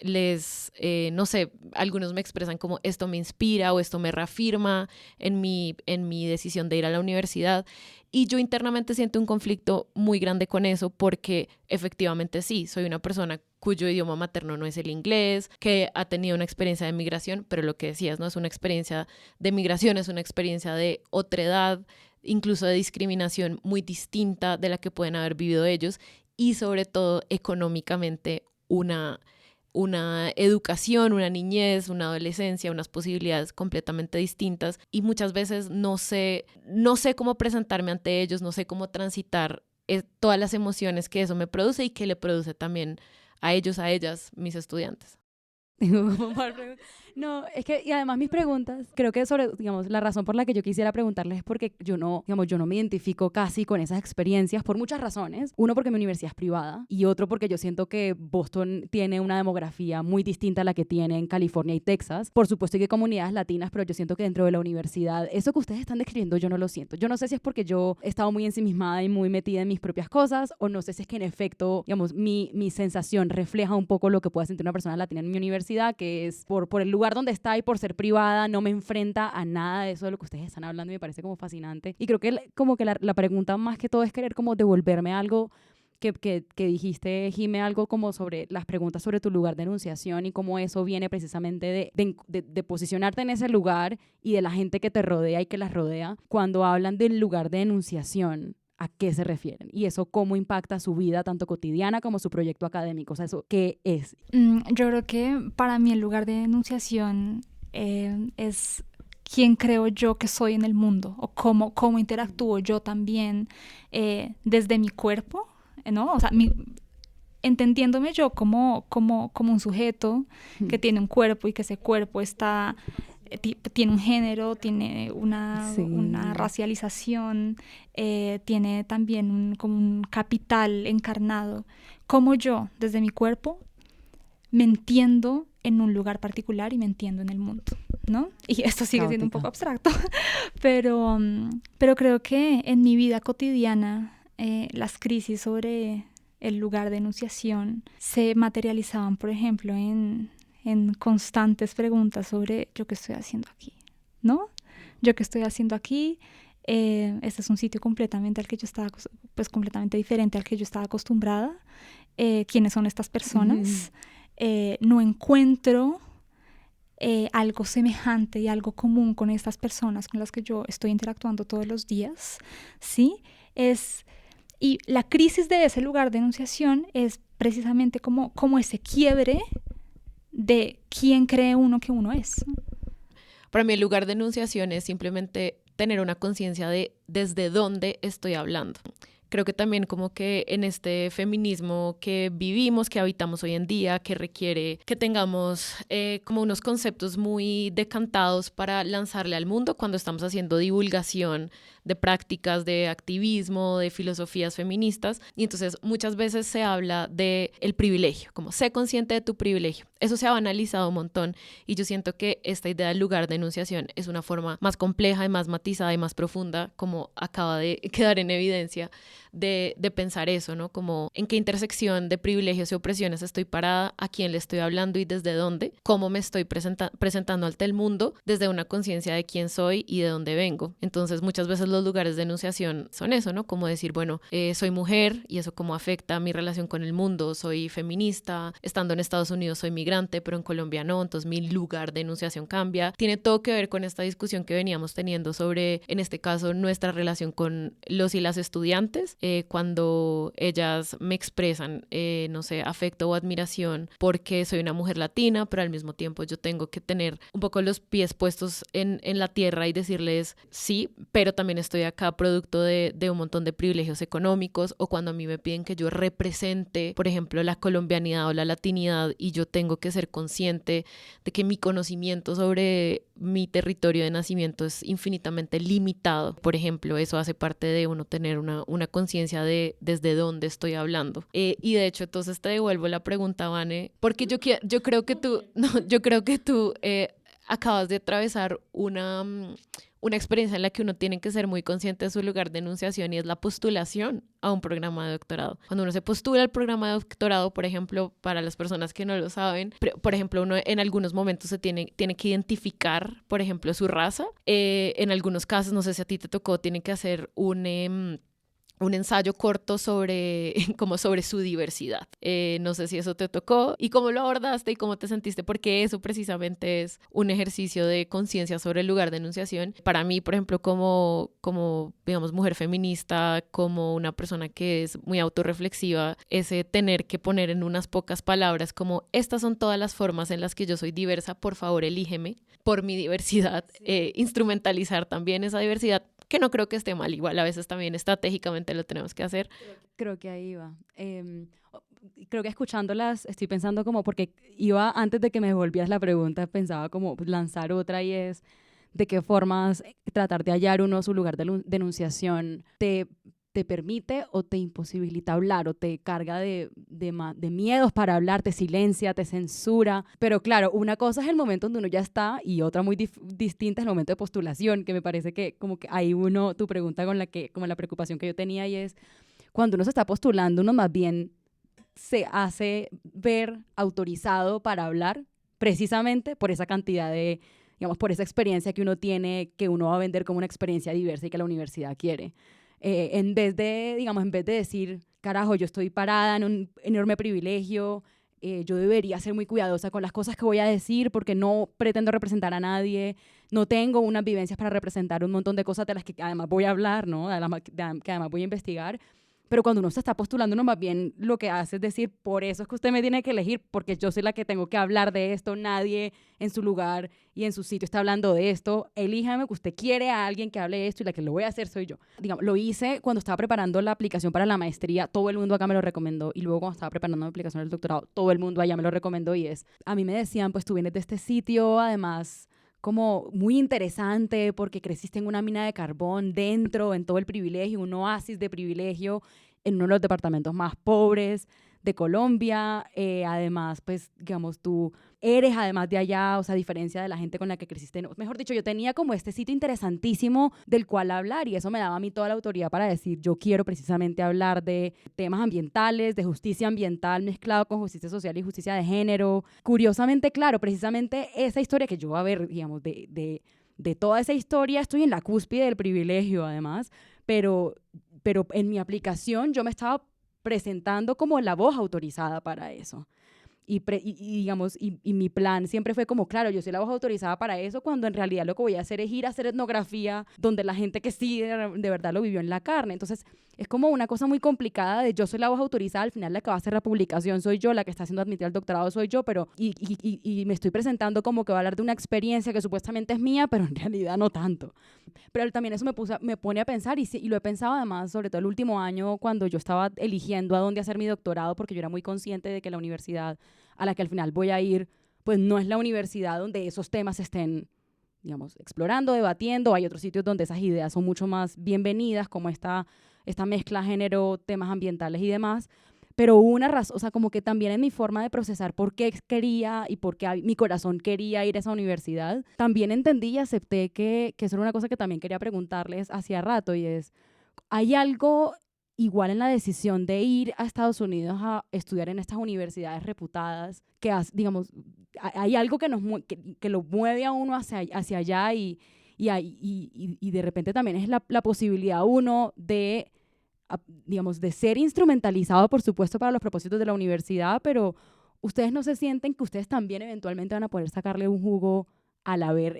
Speaker 3: no sé, algunos me expresan como esto me inspira o esto me reafirma en mi decisión de ir a la universidad. Y yo internamente siento un conflicto muy grande con eso porque efectivamente sí, soy una persona cuyo idioma materno no es el inglés, que ha tenido una experiencia de migración, pero lo que decías, no es una experiencia de migración, es una experiencia de otredad, incluso de discriminación muy distinta de la que pueden haber vivido ellos y sobre todo económicamente una educación, una niñez, una adolescencia, unas posibilidades completamente distintas y muchas veces no sé cómo presentarme ante ellos, no sé cómo transitar todas las emociones que eso me produce y que le produce también a ellos, a ellas, mis estudiantes.
Speaker 4: No, es que, y además mis preguntas, creo que digamos, la razón por la que yo quisiera preguntarles es porque yo no me identifico casi con esas experiencias por muchas razones. Uno, porque mi universidad es privada y otro, porque yo siento que Boston tiene una demografía muy distinta a la que tiene en California y Texas. Por supuesto que hay comunidades latinas, pero yo siento que dentro de la universidad, eso que ustedes están describiendo, yo no lo siento. Yo no sé si es porque yo he estado muy ensimismada y muy metida en mis propias cosas, o no sé si es que en efecto, digamos, mi sensación refleja un poco lo que puede sentir una persona latina en mi universidad, que es por el lugar donde está y por ser privada, no me enfrenta a nada de eso de lo que ustedes están hablando y me parece como fascinante. Y creo que como que la pregunta más que todo es querer como devolverme algo que dijiste, Jime, algo como sobre las preguntas sobre tu lugar de enunciación y cómo eso viene precisamente de posicionarte en ese lugar y de la gente que te rodea y que las rodea. Cuando hablan del lugar de enunciación, ¿a qué se refieren? Y eso cómo impacta su vida, tanto cotidiana como su proyecto académico. O sea, ¿eso qué es?
Speaker 1: Yo creo que para mí el lugar de enunciación es quién creo yo que soy en el mundo o cómo interactúo yo también desde mi cuerpo, ¿no? O sea, entendiéndome yo como un sujeto que tiene un cuerpo y que ese cuerpo tiene un género, tiene una racialización, tiene también como un capital encarnado. Como yo, desde mi cuerpo, me entiendo en un lugar particular y me entiendo en el mundo, ¿no? Y esto sigue siendo un poco abstracto, Pero creo que en mi vida cotidiana las crisis sobre el lugar de enunciación se materializaban, por ejemplo, en constantes preguntas sobre yo qué estoy haciendo aquí, ¿no? Yo qué estoy haciendo aquí. Este es un sitio completamente al que yo estaba, pues completamente diferente al que yo estaba acostumbrada. ¿Quiénes son estas personas? No encuentro algo semejante y algo común con estas personas con las que yo estoy interactuando todos los días, ¿sí? Y la crisis de ese lugar de enunciación es precisamente como ese quiebre de quién cree uno que uno es.
Speaker 3: Para mí el lugar de enunciación es simplemente tener una conciencia de desde dónde estoy hablando. Creo que también como que en este feminismo que vivimos, que habitamos hoy en día, que requiere que tengamos como unos conceptos muy decantados para lanzarle al mundo cuando estamos haciendo divulgación de prácticas de activismo, de filosofías feministas. Y entonces muchas veces se habla de el privilegio, como sé consciente de tu privilegio. Eso se ha banalizado un montón y yo siento que esta idea del lugar de enunciación es una forma más compleja y más matizada y más profunda, como acaba de quedar en evidencia, de pensar eso, ¿no? Como en qué intersección de privilegios y opresiones estoy parada, a quién le estoy hablando y desde dónde, cómo me estoy presentando ante el mundo desde una conciencia de quién soy y de dónde vengo. Entonces muchas veces los lugares de enunciación son eso, ¿no? Como decir, bueno, soy mujer y eso cómo afecta mi relación con el mundo, soy feminista, estando en Estados Unidos soy migrante, pero en Colombia no, entonces mi lugar de enunciación cambia. Tiene todo que ver con esta discusión que veníamos teniendo sobre, en este caso, nuestra relación con los y las estudiantes, cuando ellas me expresan, no sé, afecto o admiración porque soy una mujer latina, pero al mismo tiempo yo tengo que tener un poco los pies puestos en la tierra y decirles sí, pero también estoy acá producto de un montón de privilegios económicos, o cuando a mí me piden que yo represente, por ejemplo, la colombianidad o la latinidad y yo tengo que ser consciente de que mi conocimiento sobre mi territorio de nacimiento es infinitamente limitado. Por ejemplo, eso hace parte de uno tener una conciencia de desde dónde estoy hablando. Y de hecho, entonces te devuelvo la pregunta, Vane, porque yo creo que tú acabas de atravesar una experiencia en la que uno tiene que ser muy consciente de su lugar de enunciación, y es la postulación a un programa de doctorado. Cuando uno se postula al programa de doctorado, por ejemplo, para las personas que no lo saben, por ejemplo, uno en algunos momentos se tiene que identificar, por ejemplo, su raza. En algunos casos, no sé si a ti te tocó, tiene que hacer un ensayo corto sobre su diversidad. No sé si eso te tocó y cómo lo abordaste y cómo te sentiste, porque eso precisamente es un ejercicio de conciencia sobre el lugar de enunciación. Para mí, por ejemplo, como digamos, mujer feminista, como una persona que es muy autorreflexiva, ese tener que poner en unas pocas palabras como estas son todas las formas en las que yo soy diversa, por favor elígeme por mi diversidad, instrumentalizar también esa diversidad, que no creo que esté mal, igual a veces también estratégicamente lo tenemos que hacer.
Speaker 4: Creo que ahí va. Creo que escuchándolas estoy pensando como, porque iba, antes de que me volvías la pregunta, pensaba como lanzar otra, y es de qué formas tratar de hallar uno su lugar de enunciación te permite o te imposibilita hablar, o te carga de miedos para hablar, te silencia, te censura. Pero claro, una cosa es el momento donde uno ya está y otra muy distinta es el momento de postulación, que me parece que como que ahí tu pregunta como la preocupación que yo tenía, y es cuando uno se está postulando, uno más bien se hace ver autorizado para hablar precisamente por esa cantidad de, digamos, por esa experiencia que uno tiene, que uno va a vender como una experiencia diversa y que la universidad quiere. En vez de decir, carajo, yo estoy parada en un enorme privilegio, yo debería ser muy cuidadosa con las cosas que voy a decir porque no pretendo representar a nadie, no tengo unas vivencias para representar un montón de cosas de las que además voy a hablar, ¿no? Que además voy a investigar. Pero cuando uno se está postulando, uno más bien lo que hace es decir, por eso es que usted me tiene que elegir, porque yo soy la que tengo que hablar de esto, nadie en su lugar y en su sitio está hablando de esto, elíjame, que usted quiere a alguien que hable de esto y la que lo voy a hacer soy yo. Digamos, lo hice cuando estaba preparando la aplicación para la maestría, todo el mundo acá me lo recomendó, y luego cuando estaba preparando la aplicación del doctorado, todo el mundo allá me lo recomendó, y a mí me decían, pues tú vienes de este sitio, además como muy interesante porque creciste en una mina de carbón en todo el privilegio, un oasis de privilegio, en uno de los departamentos más pobres de Colombia, además, pues, digamos, tú eres además de allá, o sea, a diferencia de la gente con la que creciste. No, mejor dicho, yo tenía como este sitio interesantísimo del cual hablar y eso me daba a mí toda la autoridad para decir, yo quiero precisamente hablar de temas ambientales, de justicia ambiental mezclado con justicia social y justicia de género. Curiosamente, claro, precisamente esa historia que yo, a ver, digamos, de toda esa historia estoy en la cúspide del privilegio, además, pero en mi aplicación yo me estaba presentando como la voz autorizada para eso. Digamos, mi plan siempre fue como, claro, yo soy la voz autorizada para eso, cuando en realidad lo que voy a hacer es ir a hacer etnografía donde la gente que sí de verdad lo vivió en la carne. Entonces, es como una cosa muy complicada de yo soy la voz autorizada, al final la que va a hacer la publicación soy yo, la que está siendo admitida al doctorado soy yo, pero y me estoy presentando como que va a hablar de una experiencia que supuestamente es mía, pero en realidad no tanto. Pero también eso me pone a pensar, y lo he pensado además, sobre todo el último año, cuando yo estaba eligiendo a dónde hacer mi doctorado, porque yo era muy consciente de que la universidad a la que al final voy a ir, pues no es la universidad donde esos temas estén, digamos, explorando, debatiendo. Hay otros sitios donde esas ideas son mucho más bienvenidas, como esta mezcla género, temas ambientales y demás. Pero hubo una razón, o sea, como que también en mi forma de procesar por qué quería y por qué mi corazón quería ir a esa universidad, también entendí y acepté que eso era una cosa que también quería preguntarles hacía rato, y es, ¿hay algo igual en la decisión de ir a Estados Unidos a estudiar en estas universidades reputadas, digamos, hay algo que lo mueve a uno hacia allá y de repente también es la posibilidad uno de, digamos, de ser instrumentalizado, por supuesto, para los propósitos de la universidad, pero ustedes no se sienten que ustedes también eventualmente van a poder sacarle un jugo al haber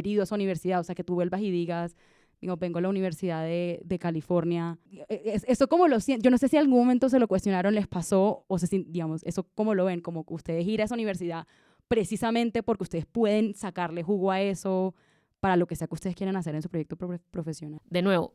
Speaker 4: ido a esa universidad, o sea, que tú vuelvas y digas, digo, vengo a la Universidad de California. Eso como lo siento, yo no sé si en algún momento se lo cuestionaron, les pasó, o sea, digamos, eso cómo lo ven, como que ustedes ir a esa universidad precisamente porque ustedes pueden sacarle jugo a eso para lo que sea que ustedes quieran hacer en su proyecto profesional.
Speaker 3: De nuevo,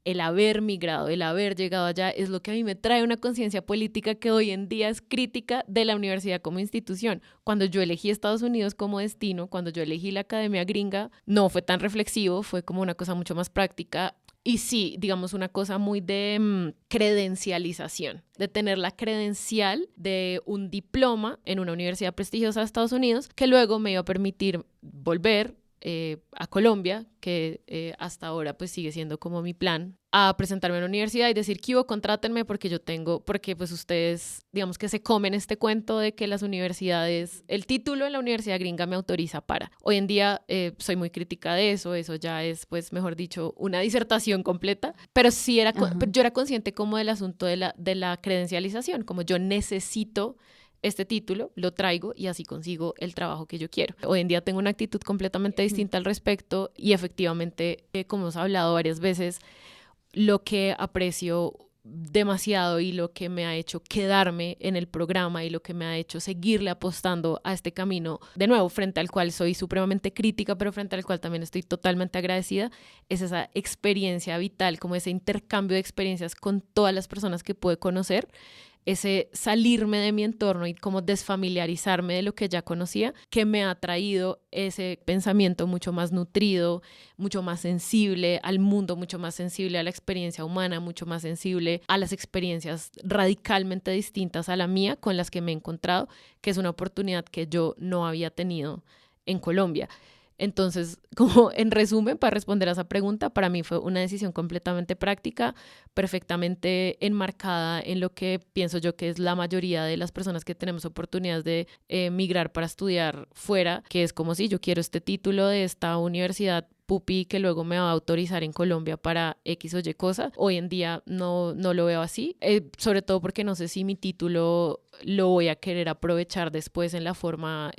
Speaker 3: el haber migrado, el haber llegado allá es lo que a mí me trae una conciencia política que hoy en día es crítica de la universidad como institución. Cuando yo elegí Estados Unidos como destino, cuando yo elegí la academia gringa, no fue tan reflexivo, fue como una cosa mucho más práctica. Y sí, digamos, una cosa muy de credencialización, de tener la credencial de un diploma en una universidad prestigiosa de Estados Unidos que luego me iba a permitir volver a Colombia, que hasta ahora pues sigue siendo como mi plan, a presentarme a la universidad y decir que contrátenme porque porque pues ustedes, digamos que se comen este cuento de que las universidades, el título en la universidad gringa me autoriza para. Hoy en día soy muy crítica de eso ya es pues mejor dicho una disertación completa, pero sí yo era consciente como del asunto de la credencialización, como yo necesito este título, lo traigo y así consigo el trabajo que yo quiero. Hoy en día tengo una actitud completamente distinta al respecto y efectivamente, como hemos hablado varias veces, lo que aprecio demasiado y lo que me ha hecho quedarme en el programa y lo que me ha hecho seguirle apostando a este camino, de nuevo, frente al cual soy supremamente crítica, pero frente al cual también estoy totalmente agradecida, es esa experiencia vital, como ese intercambio de experiencias con todas las personas que pude conocer, ese salirme de mi entorno y como desfamiliarizarme de lo que ya conocía, que me ha traído ese pensamiento mucho más nutrido, mucho más sensible al mundo, mucho más sensible a la experiencia humana, mucho más sensible a las experiencias radicalmente distintas a la mía con las que me he encontrado, que es una oportunidad que yo no había tenido en Colombia. Entonces, como en resumen, para responder a esa pregunta, para mí fue una decisión completamente práctica, perfectamente enmarcada en lo que pienso yo que es la mayoría de las personas que tenemos oportunidades de migrar para estudiar fuera, que es como si yo quiero este título de esta universidad pupi que luego me va a autorizar en Colombia para X o Y cosa. Hoy en día no lo veo así, sobre todo porque no sé si mi título lo voy a querer aprovechar después en la forma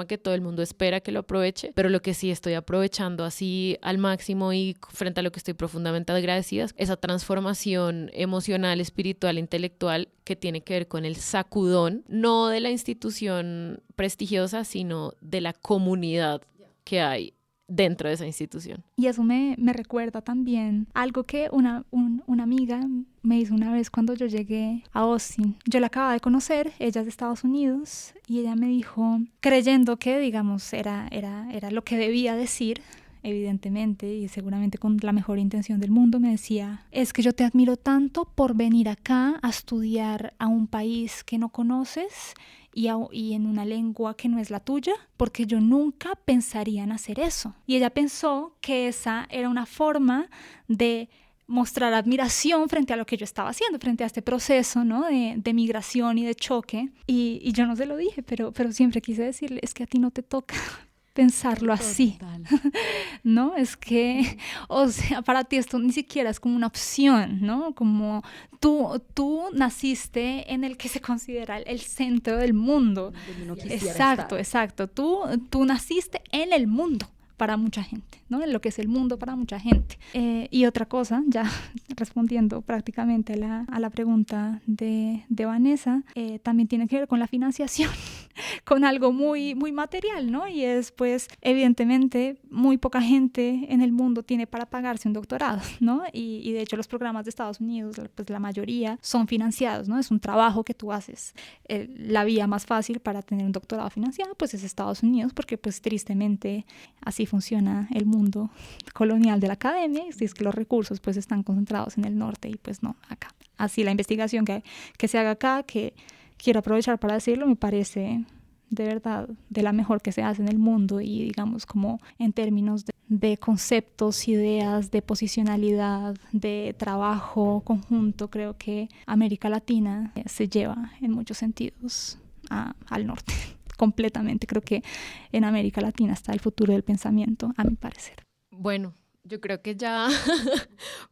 Speaker 3: que todo el mundo espera que lo aproveche, pero lo que sí estoy aprovechando así al máximo y frente a lo que estoy profundamente agradecida, esa transformación emocional, espiritual, intelectual que tiene que ver con el sacudón, no de la institución prestigiosa, sino de la comunidad que hay dentro de esa institución.
Speaker 1: Y eso me recuerda también algo que una amiga me hizo una vez cuando yo llegué a Austin. Yo la acababa de conocer, ella es de Estados Unidos, y ella me dijo, creyendo que, digamos, era lo que debía decir, evidentemente, y seguramente con la mejor intención del mundo, me decía, es que yo te admiro tanto por venir acá a estudiar a un país que no conoces y en una lengua que no es la tuya, porque yo nunca pensaría en hacer eso. Y ella pensó que esa era una forma de mostrar admiración frente a lo que yo estaba haciendo, frente a este proceso, ¿no? de migración y de choque. Y yo no se lo dije, pero siempre quise decirle, es que a ti no te toca pensarlo así, ¿no? Es que, o sea, para ti esto ni siquiera es como una opción, ¿no? Como tú naciste en el que se considera el centro del mundo. Exacto. Tú naciste en el mundo para mucha gente, ¿no? En lo que es el mundo para mucha gente. Y otra cosa, ya respondiendo prácticamente a la pregunta de Vanessa, también tiene que ver con la financiación, con algo muy, muy material, ¿no? Y es, pues, evidentemente, muy poca gente en el mundo tiene para pagarse un doctorado, ¿no? Y de hecho los programas de Estados Unidos, pues la mayoría son financiados, ¿no? Es un trabajo que tú haces. La vía más fácil para tener un doctorado financiado, pues, es Estados Unidos, porque, pues, tristemente, así funciona el mundo colonial de la academia, y es que los recursos, pues, están concentrados en el norte y, pues, no acá. Así la investigación que se haga acá, que quiero aprovechar para decirlo, me parece de verdad de la mejor que se hace en el mundo, y digamos como en términos de conceptos, ideas, de posicionalidad, de trabajo conjunto, creo que América Latina se lleva en muchos sentidos al norte. Completamente, creo que en América Latina está el futuro del pensamiento, a mi parecer.
Speaker 3: Bueno, yo creo que ya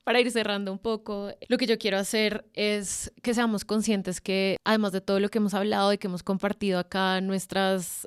Speaker 3: para ir cerrando un poco, lo que yo quiero hacer es que seamos conscientes que además de todo lo que hemos hablado y que hemos compartido acá, nuestras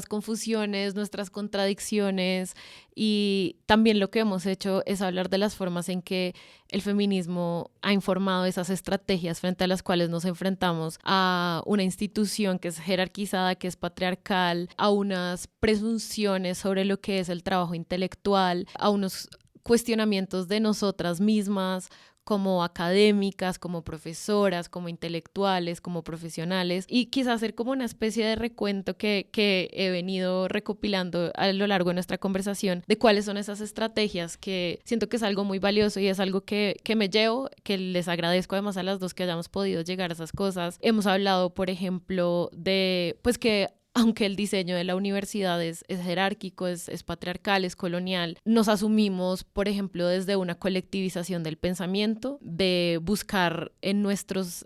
Speaker 3: confusiones, nuestras contradicciones, y también lo que hemos hecho es hablar de las formas en que el feminismo ha informado esas estrategias frente a las cuales nos enfrentamos a una institución que es jerarquizada, que es patriarcal, a unas presunciones sobre lo que es el trabajo intelectual, a unos cuestionamientos de nosotras mismas como académicas, como profesoras, como intelectuales, como profesionales, y quizás hacer como una especie de recuento que he venido recopilando a lo largo de nuestra conversación de cuáles son esas estrategias, que siento que es algo muy valioso y es algo que me llevo, que les agradezco además a las dos que hayamos podido llegar a esas cosas. Hemos hablado, por ejemplo, de pues que aunque el diseño de la universidad es jerárquico, es patriarcal, es colonial, nos asumimos, por ejemplo, desde una colectivización del pensamiento, de buscar en nuestros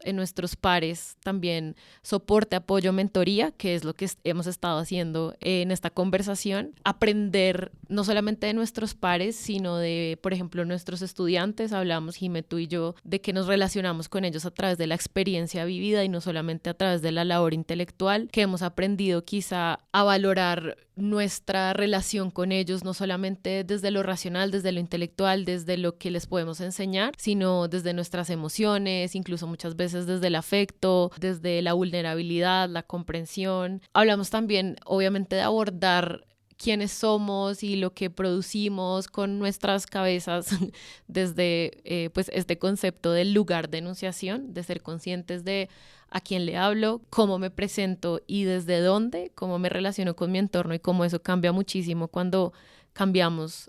Speaker 3: pares también soporte, apoyo, mentoría, que es lo que hemos estado haciendo en esta conversación, aprender no solamente de nuestros pares, sino de, por ejemplo, nuestros estudiantes. Hablamos, Jimé, tú y yo, de que nos relacionamos con ellos a través de la experiencia vivida y no solamente a través de la labor intelectual, que hemos aprendido quizá a valorar nuestra relación con ellos, no solamente desde lo racional, desde lo intelectual, desde lo que les podemos enseñar, sino desde nuestras emociones, incluso muchas veces desde el afecto, desde la vulnerabilidad, la comprensión. Hablamos también, obviamente, de abordar quiénes somos y lo que producimos con nuestras cabezas desde pues este concepto del lugar de enunciación, de ser conscientes de a quién le hablo, cómo me presento y desde dónde, cómo me relaciono con mi entorno, y cómo eso cambia muchísimo cuando cambiamos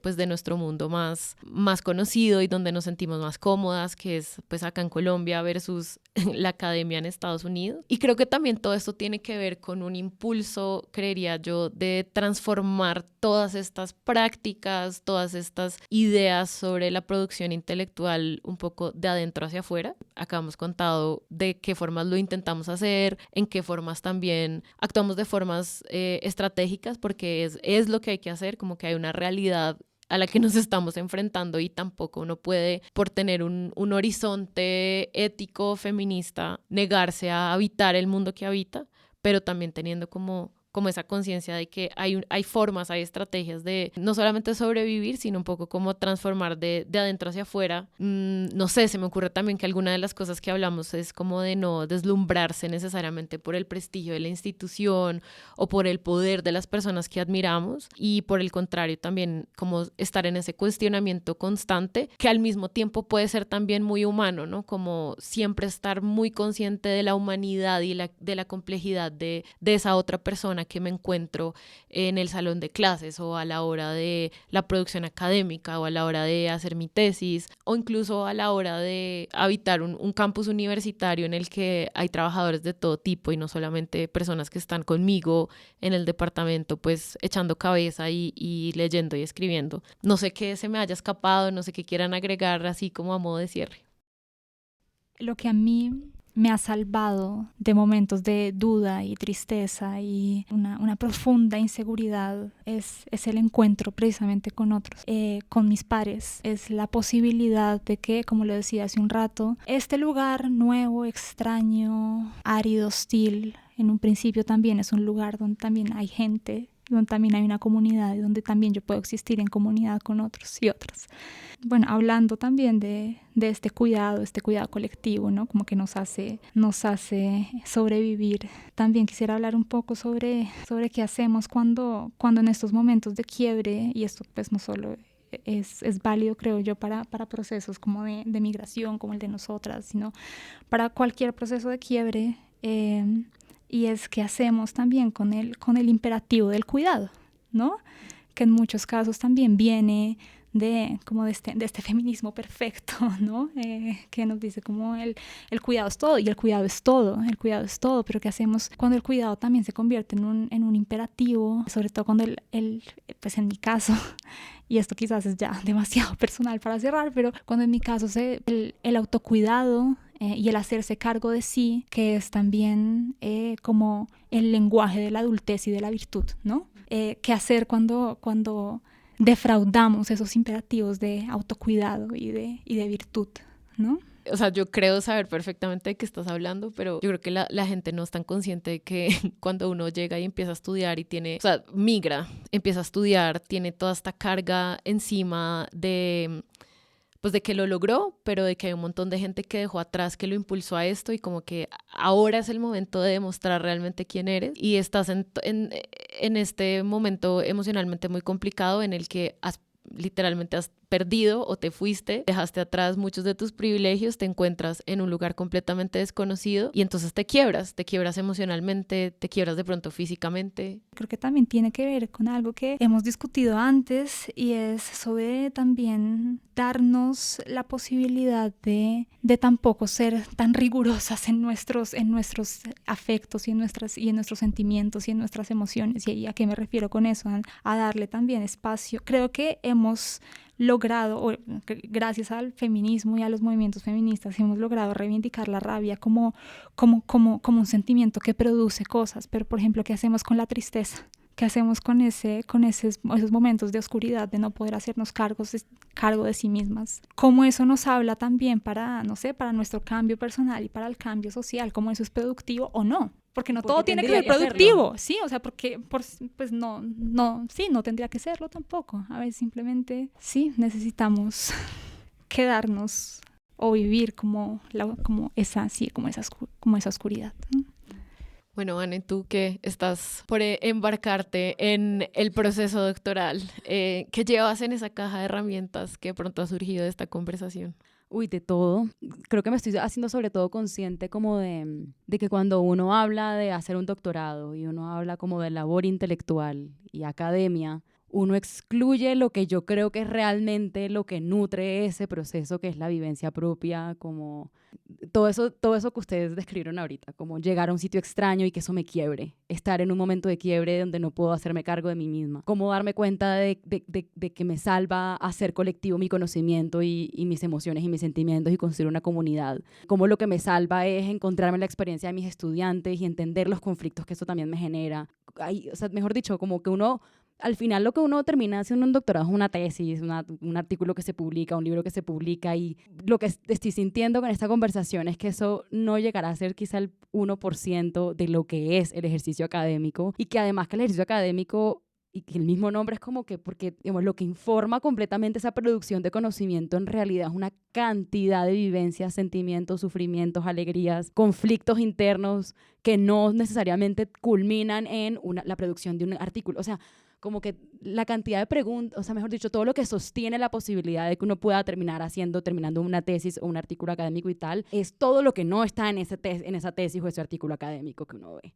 Speaker 3: pues de nuestro mundo más conocido y donde nos sentimos más cómodas, que es pues acá en Colombia versus la academia en Estados Unidos. Y creo que también todo esto tiene que ver con un impulso, creería yo, de transformar todas estas prácticas, todas estas ideas sobre la producción intelectual un poco de adentro hacia afuera. Acá hemos contado de qué formas lo intentamos hacer, en qué formas también actuamos de formas estratégicas, porque es lo que hay que hacer, como que hay una realidad a la que nos estamos enfrentando y tampoco uno puede, por tener un horizonte ético feminista, negarse a habitar el mundo que habita, pero también teniendo como esa conciencia de que hay formas, hay estrategias de no solamente sobrevivir, sino un poco como transformar de adentro hacia afuera. No sé, se me ocurre también que alguna de las cosas que hablamos es como de no deslumbrarse necesariamente por el prestigio de la institución o por el poder de las personas que admiramos, y por el contrario también como estar en ese cuestionamiento constante, que al mismo tiempo puede ser también muy humano, ¿no? Como siempre estar muy consciente de la humanidad y de la complejidad de esa otra persona persona que me encuentro en el salón de clases o a la hora de la producción académica o a la hora de hacer mi tesis o incluso a la hora de habitar un campus universitario en el que hay trabajadores de todo tipo y no solamente personas que están conmigo en el departamento pues echando cabeza y leyendo y escribiendo. No sé qué se me haya escapado, no sé qué quieran agregar así como a modo de cierre.
Speaker 1: Lo que a mí me ha salvado de momentos de duda y tristeza y una profunda inseguridad es el encuentro precisamente con otros, con mis pares. Es la posibilidad de que, como lo decía hace un rato, este lugar nuevo, extraño, árido, hostil, en un principio también es un lugar donde también hay gente, donde también hay una comunidad y donde también yo puedo existir en comunidad con otros y otras. Bueno, hablando también de este cuidado colectivo, ¿no? Como que nos hace sobrevivir. También quisiera hablar un poco sobre qué hacemos cuando en estos momentos de quiebre, y esto pues no solo es válido, creo yo, para procesos como de migración, como el de nosotras, sino para cualquier proceso de quiebre, y es qué hacemos también con el imperativo del cuidado, ¿no? Que en muchos casos también viene de este feminismo perfecto, ¿no? Que nos dice como el cuidado es todo, y el cuidado es todo, pero ¿qué hacemos cuando el cuidado también se convierte en un imperativo? Sobre todo cuando pues en mi caso, y esto quizás es ya demasiado personal para cerrar, pero cuando en mi caso el autocuidado y el hacerse cargo de sí, que es también como el lenguaje de la adultez y de la virtud, ¿no? ¿Qué hacer cuando defraudamos esos imperativos de autocuidado y de virtud, ¿no?
Speaker 3: O sea, yo creo saber perfectamente de qué estás hablando, pero yo creo que la gente no es tan consciente de que cuando uno llega y empieza a estudiar y empieza a estudiar, tiene toda esta carga encima de que lo logró, pero de que hay un montón de gente que dejó atrás, que lo impulsó a esto y como que ahora es el momento de demostrar realmente quién eres y estás en este momento emocionalmente muy complicado en el que literalmente has perdido o te fuiste, dejaste atrás muchos de tus privilegios, te encuentras en un lugar completamente desconocido y entonces te quiebras emocionalmente, te quiebras de pronto físicamente.
Speaker 1: Creo que también tiene que ver con algo que hemos discutido antes y es sobre también darnos la posibilidad de tampoco ser tan rigurosas en nuestros afectos y en nuestros sentimientos y en nuestras emociones. ¿Y a qué me refiero con eso? A darle también espacio. Creo que hemos logrado, gracias al feminismo y a los movimientos feministas, hemos logrado reivindicar la rabia como un sentimiento que produce cosas. Pero, por ejemplo, ¿qué hacemos con la tristeza? ¿Qué hacemos con esos momentos de oscuridad, de no poder hacernos cargo de sí mismas? ¿Cómo eso nos habla también para nuestro cambio personal y para el cambio social? ¿Cómo eso es productivo o no? Porque todo tiene que ser productivo, sí, o sea, porque pues no tendría que serlo tampoco. A veces simplemente sí necesitamos quedarnos o vivir como esa oscuridad, ¿no?
Speaker 3: Bueno, Anne, tú que estás por embarcarte en el proceso doctoral, ¿qué llevas en esa caja de herramientas que pronto ha surgido de esta conversación?
Speaker 4: Uy, de todo. Creo que me estoy haciendo sobre todo consciente como de que cuando uno habla de hacer un doctorado y uno habla como de labor intelectual y academia, uno excluye lo que yo creo que es realmente lo que nutre ese proceso, que es la vivencia propia, como todo eso que ustedes describieron ahorita, como llegar a un sitio extraño y que eso me quiebre, estar en un momento de quiebre donde no puedo hacerme cargo de mí misma, como darme cuenta de que me salva hacer colectivo mi conocimiento y mis emociones y mis sentimientos y construir una comunidad, como lo que me salva es encontrarme en la experiencia de mis estudiantes y entender los conflictos que eso también me genera. O sea, mejor dicho, como que uno al final lo que uno termina haciendo en un doctorado es una tesis, un artículo que se publica, un libro que se publica, y lo que estoy sintiendo con esta conversación es que eso no llegará a ser quizá el 1% de lo que es el ejercicio académico, y que además que el ejercicio académico y que el mismo nombre es como que, porque digamos, lo que informa completamente esa producción de conocimiento en realidad es una cantidad de vivencias, sentimientos, sufrimientos, alegrías, conflictos internos que no necesariamente culminan en la producción de un artículo. O sea, como que la cantidad de preguntas, o sea, mejor dicho, todo lo que sostiene la posibilidad de que uno pueda terminando una tesis o un artículo académico y tal, es todo lo que no está en esa tesis o ese artículo académico que uno ve.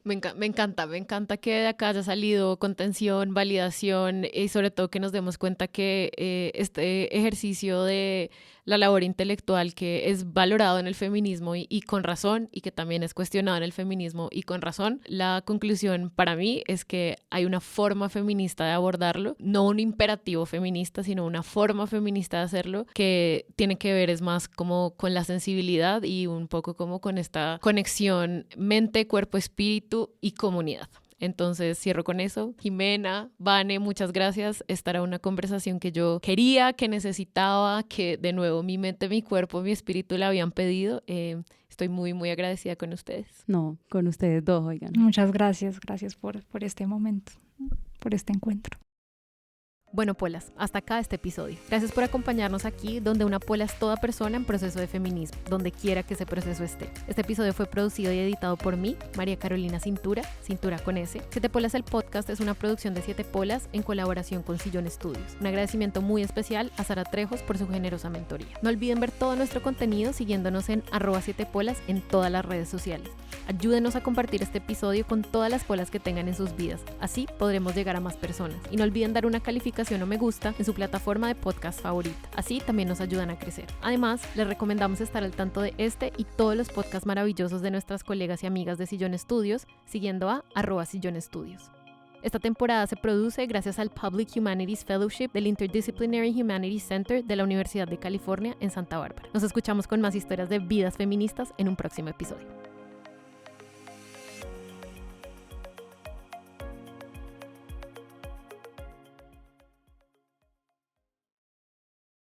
Speaker 3: Me encanta que de acá haya salido contención, validación y sobre todo que nos demos cuenta que este ejercicio de la labor intelectual que es valorado en el feminismo y con razón, y que también es cuestionado en el feminismo y con razón. La conclusión para mí es que hay una forma feminista de abordarlo, no un imperativo feminista, sino una forma feminista de hacerlo que tiene que ver es más como con la sensibilidad y un poco como con esta conexión mente, cuerpo, espíritu y comunidad. Entonces cierro con eso. Jimena, Vane, muchas gracias. Esta era una conversación que yo quería, que necesitaba, que de nuevo mi mente, mi cuerpo, mi espíritu la habían pedido. Estoy muy, muy agradecida con ustedes.
Speaker 4: No, con ustedes dos, oigan.
Speaker 1: Muchas gracias por este momento, por este encuentro.
Speaker 2: Bueno, polas, hasta acá este episodio. Gracias por acompañarnos aquí, donde una pola es toda persona en proceso de feminismo, donde quiera que ese proceso esté. Este episodio fue producido y editado por mí, María Carolina Cintura, Cintura con S. 7 Polas, el podcast, es una producción de 7 Polas en colaboración con Sillón Studios. Un agradecimiento muy especial a Sara Trejos por su generosa mentoría. No olviden ver todo nuestro contenido siguiéndonos en @7polas en todas las redes sociales. Ayúdenos a compartir este episodio con todas las polas que tengan en sus vidas. Así podremos llegar a más personas. Y no olviden dar una calificación o me gusta en su plataforma de podcast favorita. Así también nos ayudan a crecer. Además, les recomendamos estar al tanto de este y todos los podcasts maravillosos de nuestras colegas y amigas de Sillón Studios, siguiendo a @Sillón Studios. Esta temporada se produce gracias al Public Humanities Fellowship del Interdisciplinary Humanities Center de la Universidad de California en Santa Bárbara. Nos escuchamos con más historias de vidas feministas en un próximo episodio.